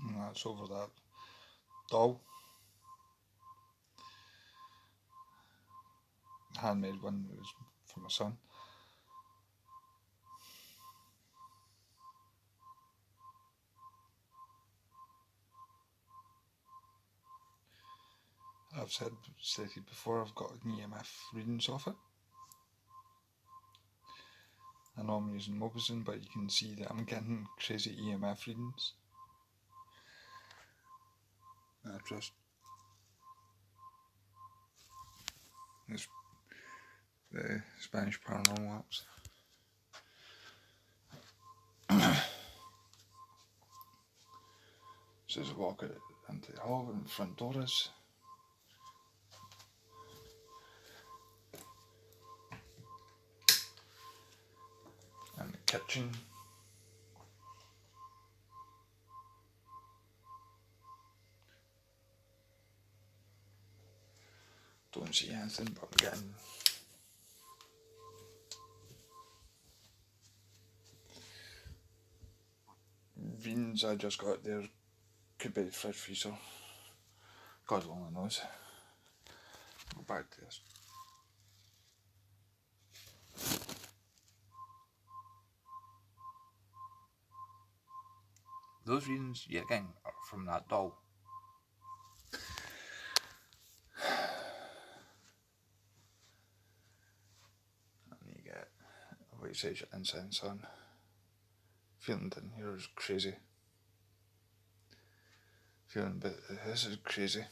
And that's over that doll. Handmade one, it was for my son. I've stated before, I've got an EMF readings off it. I know I'm using Mobison, but you can see that I'm getting crazy EMF readings. I trust this the Spanish paranormal apps. So as I walk out into the hall and the front door is. And the kitchen. Don't see anything, but I'm getting beans I just got there. Could be the fridge freezer. God only knows. Go back to this. Those readings you again are from that doll. And you get a white sage incense on. Feeling down here is crazy. Feeling a bit, this is crazy.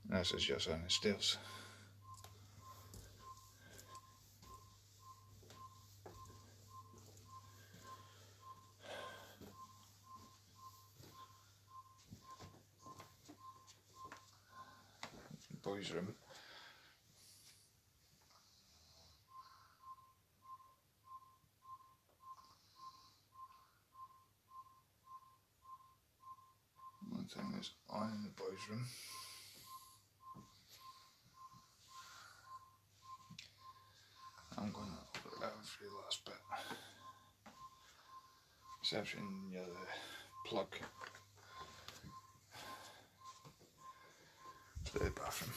This is just on the stairs. Boys' room. One thing is on in the boys' room. I'm going to put that for the last bit. Reception near the plug to the bathroom.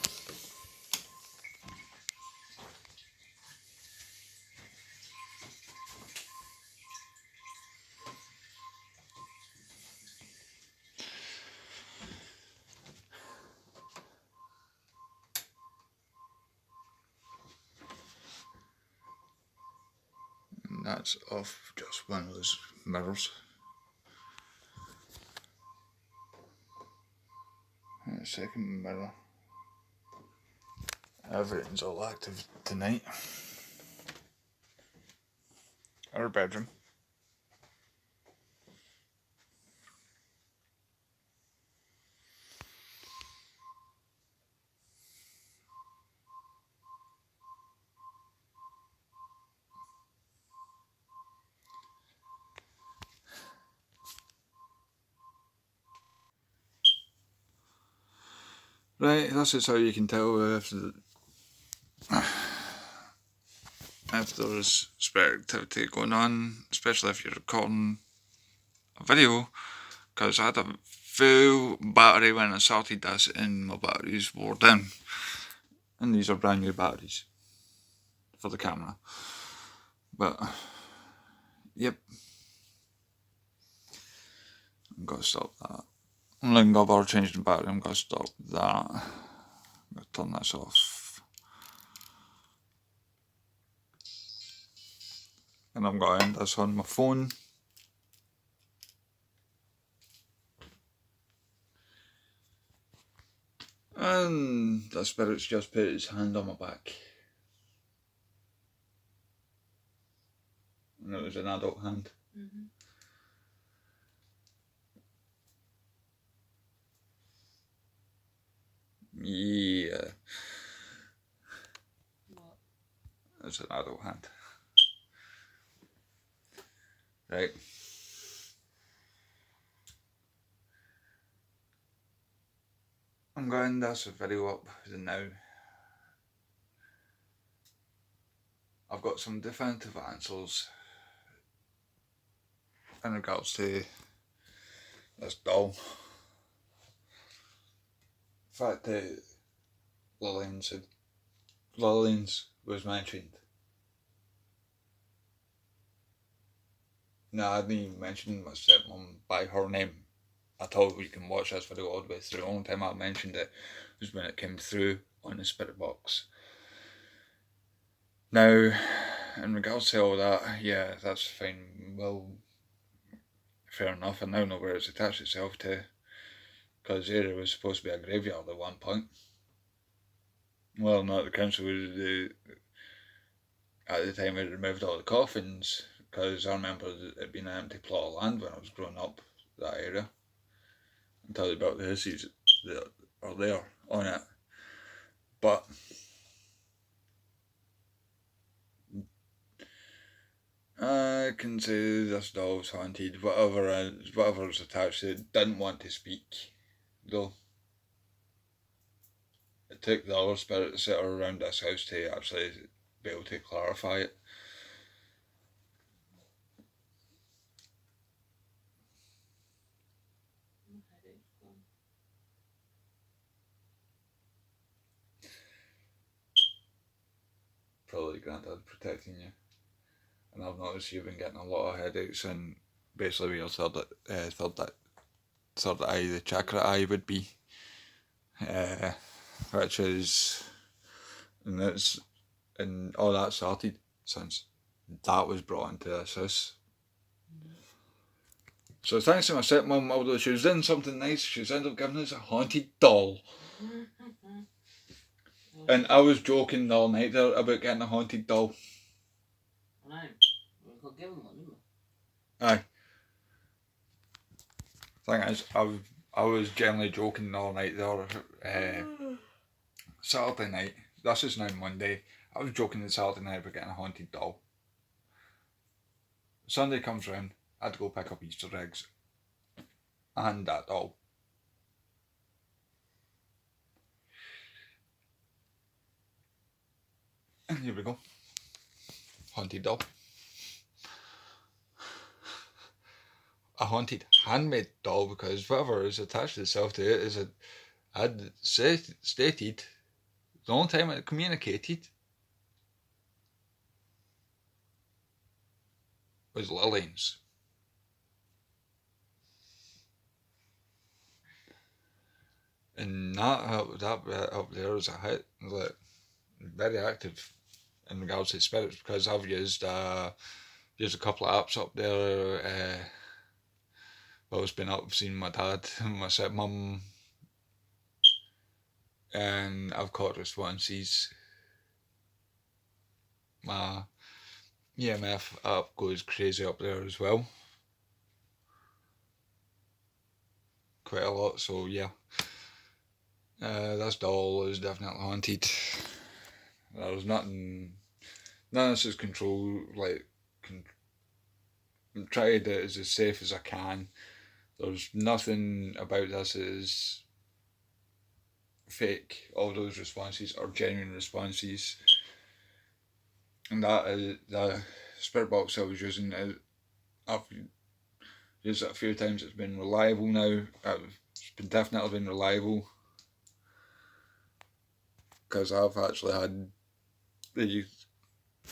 And that's off just one of those mirrors. And the second mirror. Everything's all active tonight. Our bedroom. Right, this is how you can tell if there's spirit activity going on, especially if you're recording a video, because I had a full battery when I started this and my batteries wore down. And these are brand new batteries for the camera. But, yep. I'm going to stop that. I'm letting go about changing the battery, I'm going to stop that. I'm going to turn this off. And I'm going to end this on my phone. And the spirit's just put his hand on my back. And it was an adult hand. Mm-hmm. Yeah. What? It's an adult hand. Right. I'm going to this video up now. I've got some definitive answers in regards to this doll. In fact, Lillian's was mentioned. No, I didn't even mention my stepmom by her name at all. You can watch this video all the way through. The only time I mentioned it was when it came through on the spirit box. Now, in regards to all that, yeah, that's fine. Well, fair enough. I now know where it's attached itself to, because the area was supposed to be a graveyard at one point. Well, not the council was at the time it removed all the coffins, because I remember it being an empty plot of land when I was growing up, that area, until they built the houses that are there on it. But I can say this doll's haunted. Whatever's attached to it didn't want to speak, though. It took the other spirits that are around this house to actually be able to clarify it. Probably Granddad protecting you. And I've noticed you've been getting a lot of headaches, and basically where your third eye, the chakra eye, would be, which is, and all that started since that was brought into this house. So thanks to my stepmom, although she was doing something nice, she's ended up giving us a haunted doll. And I was joking all night there about getting a haunted doll. I know. We could give him one, didn't we? Aye. Thing is, I was generally joking all night there. Saturday night, this is now Monday, I was joking on Saturday night about getting a haunted doll. Sunday comes round, I had to go pick up Easter eggs and that doll. And here we go. Haunted doll. A haunted handmade doll, because whatever is attached itself to it is had stated the only time it communicated was Lillian's. And that bit up there is a hit, like, very active in regards to spirits, because I've used a couple of apps up there. Well, it's been up, seen my dad and my stepmum, and I've caught responses. My EMF app goes crazy up there as well. Quite a lot, so yeah. This doll is definitely haunted. There's nothing, none of this is controlled, like, I'm trying to do it as safe as I can. There's nothing about this is fake all those responses or genuine responses. And that is the spirit box I was using. I've used it a few times. It's been reliable now. It's been definitely been reliable because I've actually had, you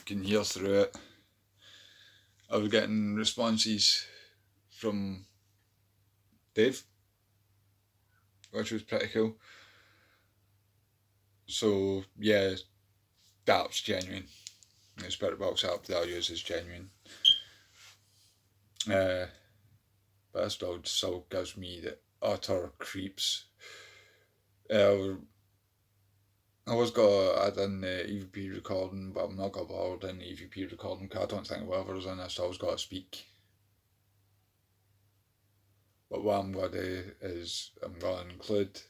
can hear through it, I was getting responses from Dave, which was pretty cool. So yeah, the app's genuine. The Spirit Box app that I use is genuine. But this dog still gives me the utter creeps. I was going to add in the EVP recording, but I'm not going to bother in the EVP recording because I don't think whatever's in this dog's got to speak. But what I'm going to do is I'm going to include,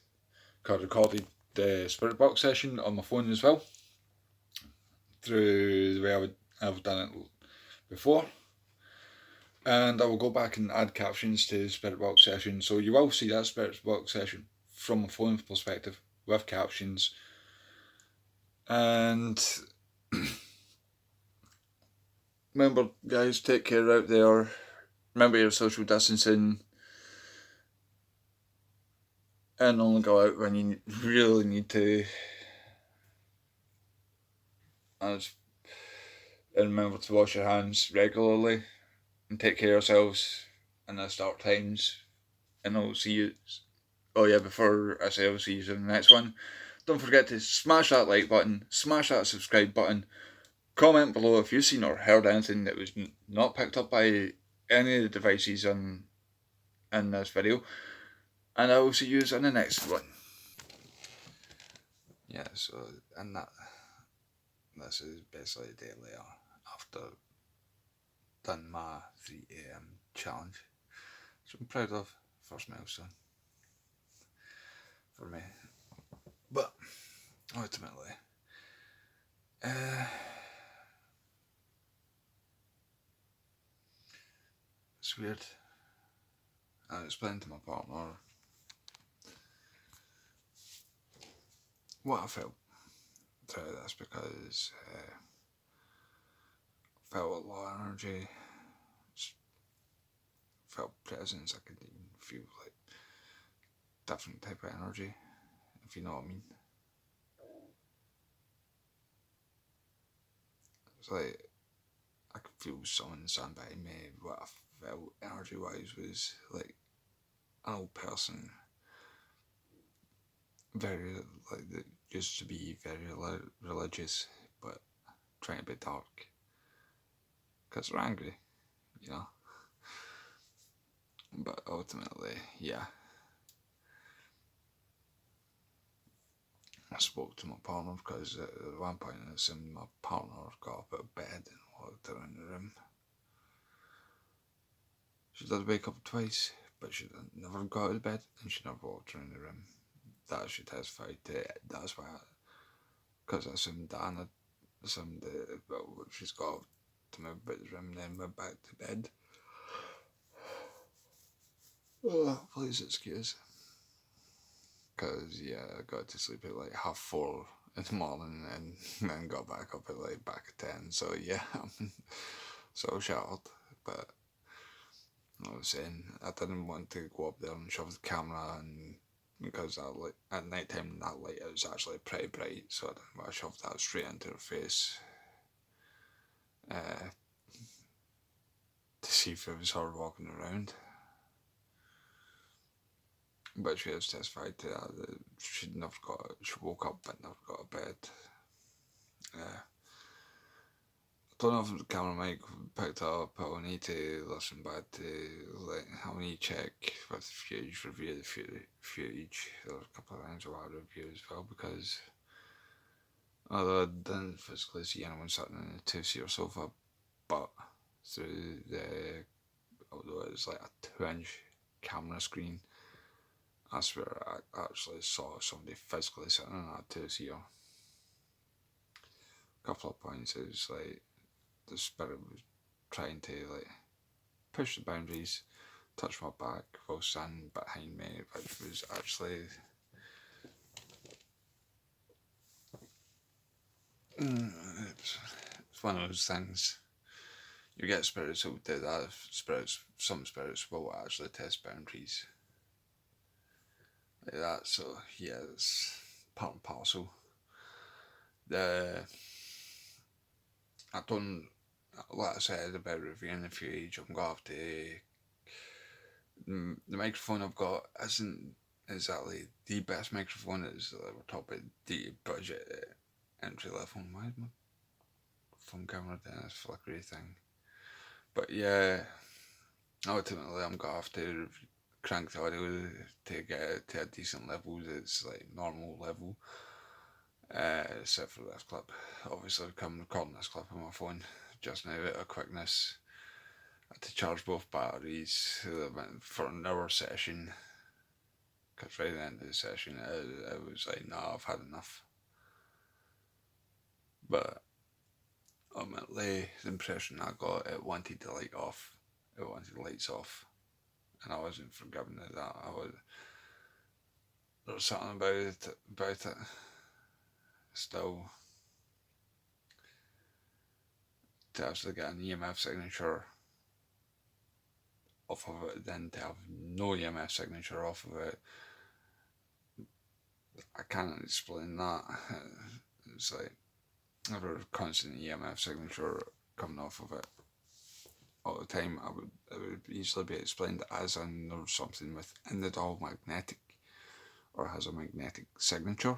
because I recorded the Spirit Box session on my phone as well, through the way I've done it before. And I will go back and add captions to the Spirit Box session. So you will see that Spirit Box session from a phone perspective with captions. And remember, guys, take care out there. Remember your social distancing. And only go out when you really need to. And remember to wash your hands regularly. And take care of yourselves in the dark times. And I'll see you. Oh yeah, before I say I'll see you in the next one, don't forget to smash that like button, smash that subscribe button, comment below if you've seen or heard anything that was not picked up by any of the devices in this video, and I will see you in the next one. Yeah, so, and this is basically a day later after done my 3 AM challenge, so I'm proud of. First milestone for me, but ultimately it's weird. I explained to my partner what I felt through this because I felt a lot of energy, felt presence. I could even feel like different type of energy, if you know what I mean. It's like I could feel someone standing by me. What I felt energy wise was like an old person, very like that used to be very religious, but trying to be dark because they're angry, you know. But ultimately, yeah, I spoke to my partner because at one point I assumed my partner got up out of bed and walked around the room. She did wake up twice, but she never got out of bed and she never walked around the room. That she testified to it. That's why, because I assumed Dan had assumed that, well, she's got to move about the room and then went back to bed. Oh, please excuse. Because, yeah, I got to sleep at like 4:30 in the morning and then got back up at like back at 10. So, yeah, I'm so shattered. But I was saying, I didn't want to go up there and shove the camera, and because that light, at night time that light is actually pretty bright, so I didn't want to shove that straight into her face to see if it was her walking around. But she has testified to that she woke up but never got out of bed. I don't know if the camera mic picked up, but I'll need to listen back to, like, I'll need to check with footage, review the footage. There were a couple of times I want to review as well, because although I didn't physically see anyone sitting in a 2-seater sofa, but through although it was like a 2-inch camera screen, I swear I actually saw somebody physically sitting in that 2-seater. A couple of points it was like the spirit was trying to like push the boundaries, touch my back while standing behind me, which was actually It's one of those things. You get spirits who do that. Some spirits will actually test boundaries like that. So yeah, it's part and parcel. The I don't, like I said about reviewing the footage. I'm gonna have to. The microphone I've got isn't exactly the best microphone. It's we're talking about the budget entry level. Why is my phone camera doing this flickery thing? But yeah, ultimately I'm gonna have to crank the audio to get it to a decent level that's like normal level. Except for this clip. Obviously, I'm recording this clip on my phone just now at a quickness. I had to charge both batteries for an hour session. Because right at the end of the session, it was like, nah, I've had enough. But ultimately, the impression I got, it wanted the light off. It wanted the lights off. And I wasn't forgiving of that. There was something about it. Still, to actually get an EMF signature off of it, then to have no EMF signature off of it, I can't explain that. It's like a constant EMF signature coming off of it all the time. It would easily be explained as in there's something within the doll magnetic or has a magnetic signature,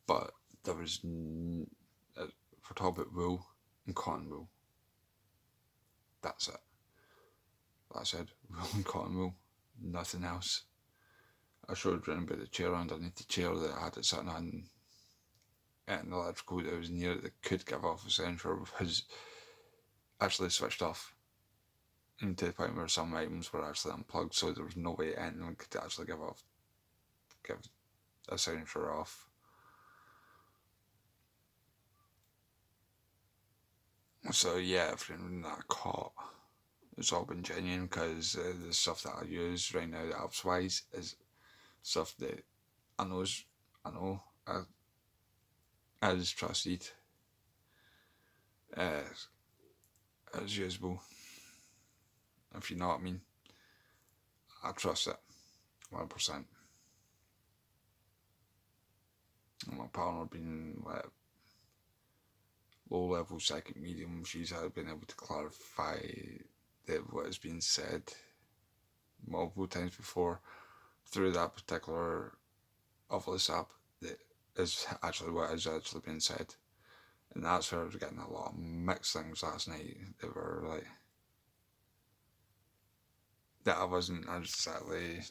but there was for talking about wool and cotton wool. That's it. Like I said, wool and cotton wool, nothing else. I showed around about the chair underneath the chair that I had it sitting on, and the electrical that was near it that could give off a sensor was actually switched off, and to the point where some items were actually unplugged, so there was no way anyone could actually give a signature off. So yeah, everything that I caught, it's all been genuine because the stuff that I use right now, the apps wise, is stuff that I know is trusted, uh, is usable. If you know what I mean, I trust it 100%. And my partner being like low level psychic medium, she's been able to clarify that what has been said multiple times before through that particular Ovilus app that is actually what is actually being said. And that's where I was getting a lot of mixed things last night that were like that I wasn't exactly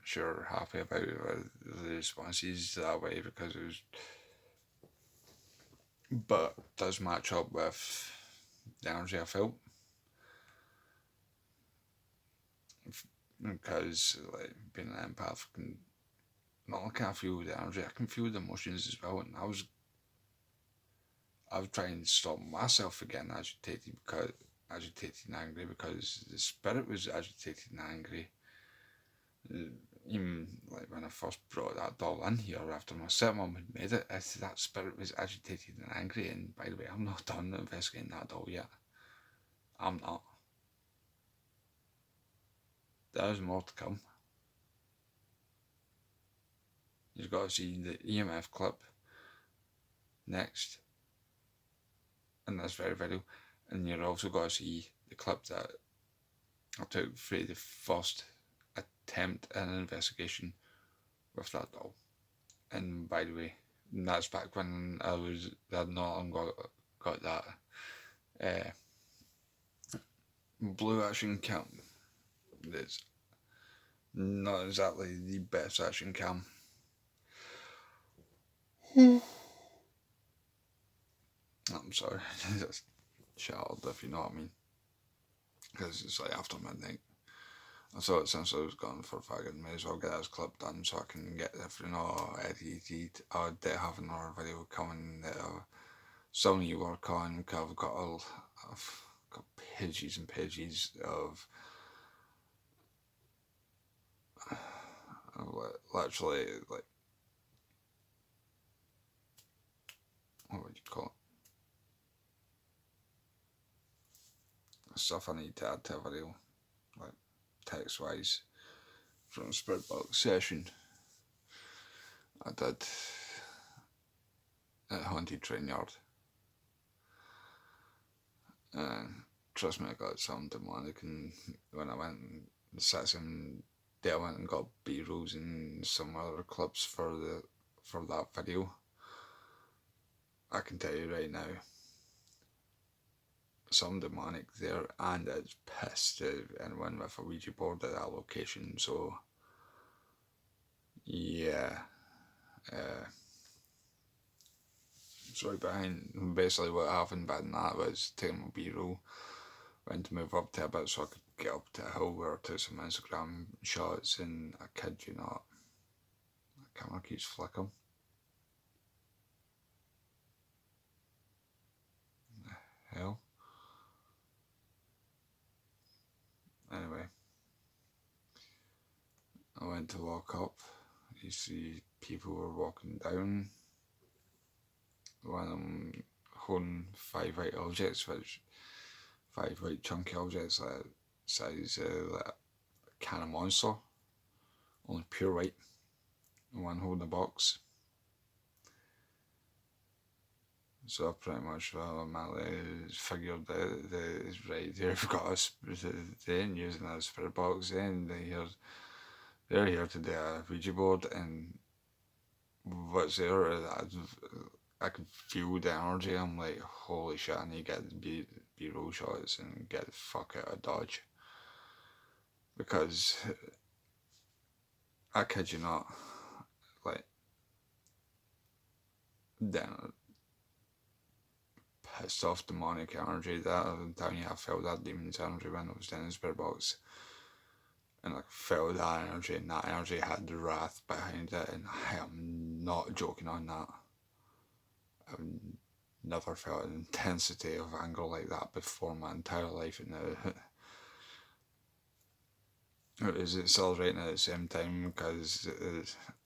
sure happy about the responses that way because it was, but does match up with the energy I felt because like being an empath can not only can I feel the energy, I can feel the emotions as well, and I was trying to stop myself from getting agitated and angry because the spirit was agitated and angry. Even like when I first brought that doll in here after my stepmom had made it, that spirit was agitated and angry. And by the way, I'm not done investigating that doll yet. I'm not. There's more to come. You've got to see the EMF clip next in this very video, and you've also got to see the clip that I took for the first attempt at an investigation with that doll. And by the way, that's back when I had not long got that blue action cam. That's not exactly the best action cam. I'm sorry, just shattered if you know what I mean. Because it's like after midnight. I thought since I was gone for fucking, may as well get this clip done so I can get everything all edited. I did have another video coming that I still need to work on because I've got pages and pages of literally like what would you call it? Stuff I need to add to a video, like text wise, from a spirit box session I did at Haunted Train Yard. And trust me, I got something demonic, and when I went and sat some day, I went and got B-rolls and some other clips for that video. I can tell you right now, some demonic there, and it's pissed at anyone with a Ouija board at that location. So yeah, sorry behind. Basically, what happened back in that was taking my B-roll, went to move up to a bit so I could get up to a hill where I took some Instagram shots, and I kid you not, the camera keeps flickering. Hell. Anyway, I went to walk up. You see people were walking down. One of them holding 5 white objects, which 5 white chunky objects like size like a can of Monster, only pure white. And one holding a box. So I pretty much figured that right, they've got us. They ain't using a spirit box. Then they're here to do a Ouija board, and what's there? I can feel the energy. I'm like, holy shit! I need to get B-roll shots and get the fuck out of Dodge, because I kid you not, like then pissed off demonic energy that I'm telling you, I felt that demon's energy when I was down in the spirit box, and I felt that energy, and that energy had the wrath behind it, and I am not joking on that. I've never felt an intensity of anger like that before in my entire life, and it was exhilarating at the same time, because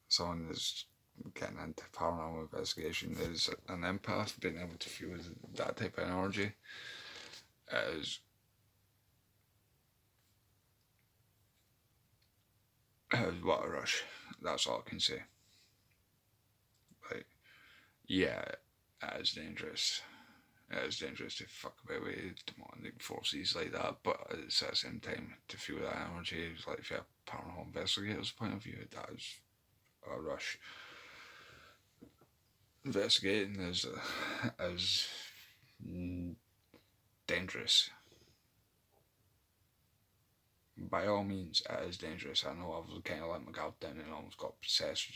someone that's getting into paranormal investigation is an empath. Being able to feel that type of energy is what a rush. That's all I can say. Like, yeah, it is dangerous. It is dangerous to fuck about with demonic forces like that, but at the same time, to feel that energy, like from a paranormal investigator's point of view, that is a rush. Investigating is dangerous. By all means, it is dangerous. I know I've kind of let my guard down and almost got possessed,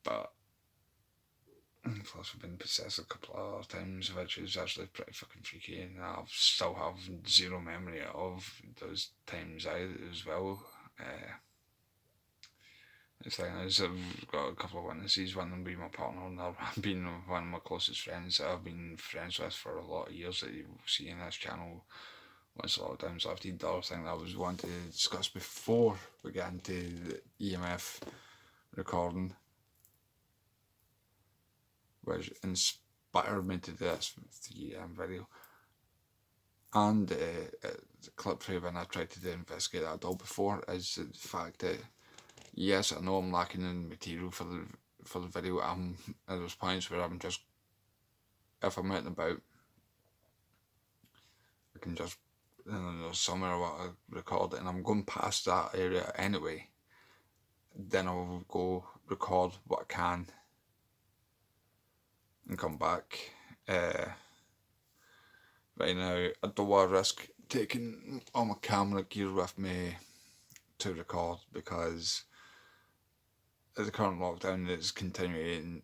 but plus I've been possessed a couple of other times, which is actually pretty fucking freaky, and I still have zero memory of those times as well. The thing is, I've got a couple of witnesses, one of them being my partner, and another being one of my closest friends that I've been friends with for a lot of years, that you will see in this channel once the lockdown's lifted. The other thing that I was wanting to discuss before we get into the EMF recording, which inspired me to do this video, and the clip through when I tried to investigate that doll before, is the fact that yes, I know I'm lacking in material for the video. There's points where I'm just, if I'm out and about, I can just, somewhere where I record it, and I'm going past that area anyway, then I'll go record what I can and come back. Right now, I don't want to risk taking all my camera gear with me to record, because the current lockdown is continuing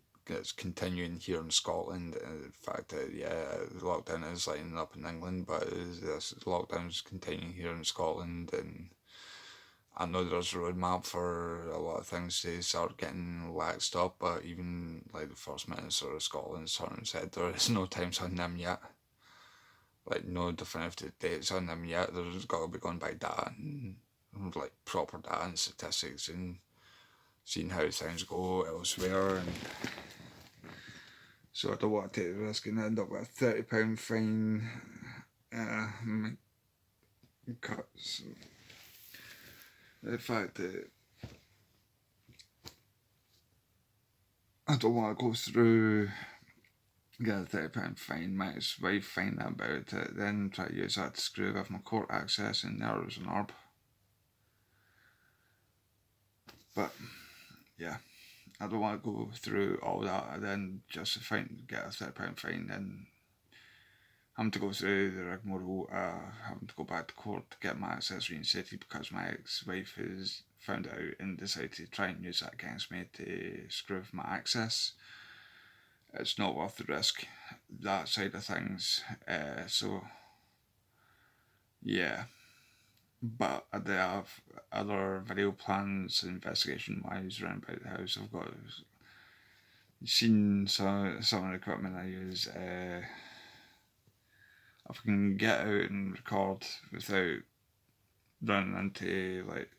here in Scotland. The fact that the lockdown is lighting up in England, but this lockdown is continuing here in Scotland, and I know there's a roadmap for a lot of things to start getting laxed up, but even like the First Minister of Scotland said there is no times on them yet. Like, no definitive dates on them yet. There's got to be going by data, and like proper data and statistics, and seeing how things go elsewhere. And So I don't want to take the risk and end up with a £30 fine. Cuts. The fact that I don't want to go through, get a £30 fine, might as well find out about it, then try to use that to screw with my court access and errors and orb. But yeah, I don't want to go through all that and then just get a £30 fine and having to go through the rigmarole, having to go back to court to get my access reinstated because my ex-wife has found out and decided to try and use that against me to screw with my access. It's not worth the risk, that side of things. So yeah, but I do have other video plans, investigation wise, around about the house. I've got seen some of the equipment I use. If I can get out and record without running into like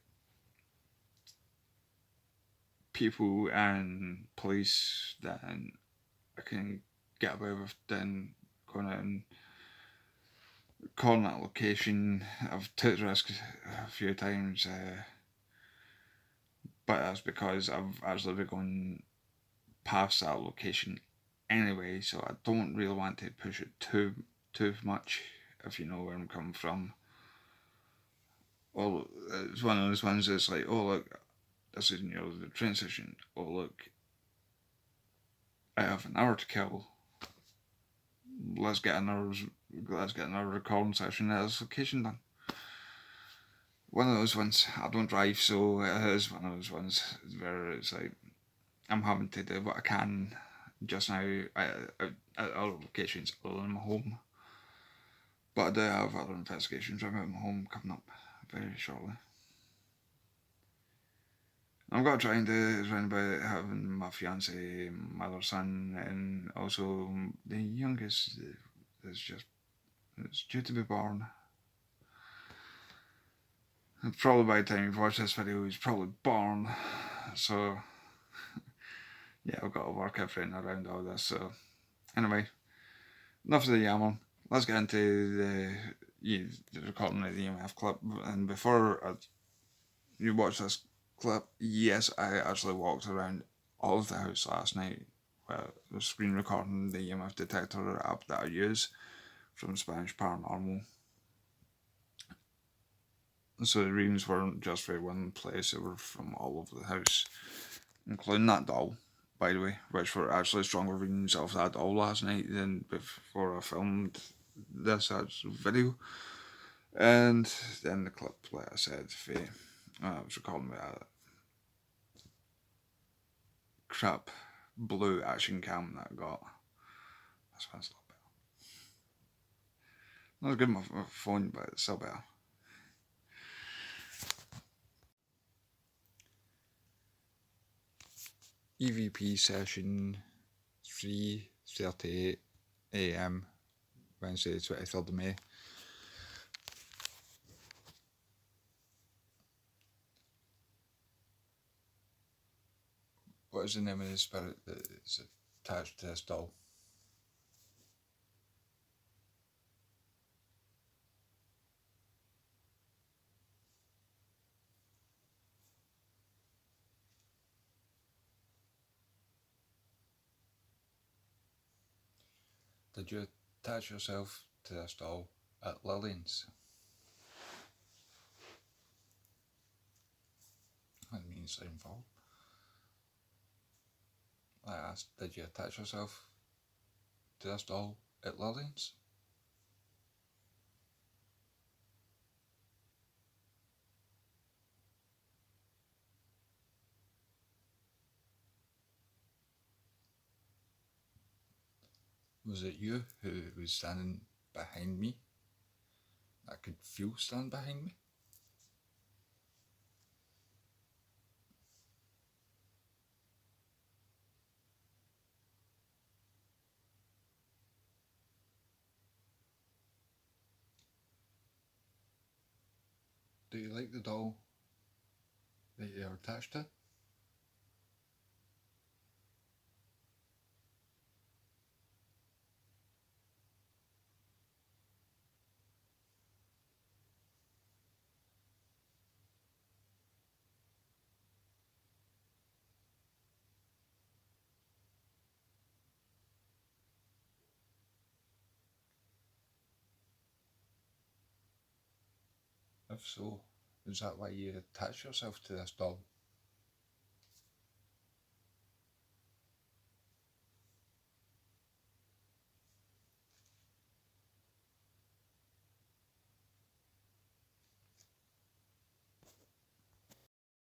people and police, then I can get away with then going out and recording that location. I've took the risk a few times, but that's because I've actually been going past that location anyway, so I don't really want to push it too much, if you know where I'm coming from. Well, it's one of those ones that's like, oh look, this is near the train station. Oh look, I have an hour to kill. Let's get another recording session at this location done. One of those ones. I don't drive, so it is one of those ones where it's like I'm having to do what I can just now at other locations other than my home. But I do have other investigations around my home coming up very shortly. I've got trying to round about having my fiance, my other son, and also the youngest is due to be born. And probably by the time you watch this video, he's probably born. So yeah, I've got to work everything around all this. So anyway, enough of the yammering. Let's get into the recording of the EMF clip. And before you watch this clip, yes, I actually walked around all of the house last night with the screen recording the EMF detector app that I use from Spanish Paranormal. So the readings weren't just from one place, they were from all over the house, including that doll, by the way, which were actually stronger readings of that doll last night than before I filmed this actual video. And then the clip, like I said, I was recording with a crap blue action cam that I got. This one's a little better. Not as good with my phone, but it's still better. EVP session 3:38 AM, Wednesday the 23rd of May. What is the name of the spirit that is attached to this doll? Did you attach yourself to this doll at Lillian's? That means they're involved. I asked, did you attach yourself to this doll at Lillian's? Was it you who was standing behind me? I could feel stand behind me? Do you like the doll that you're attached to? If so, is that why you attach yourself to this doll?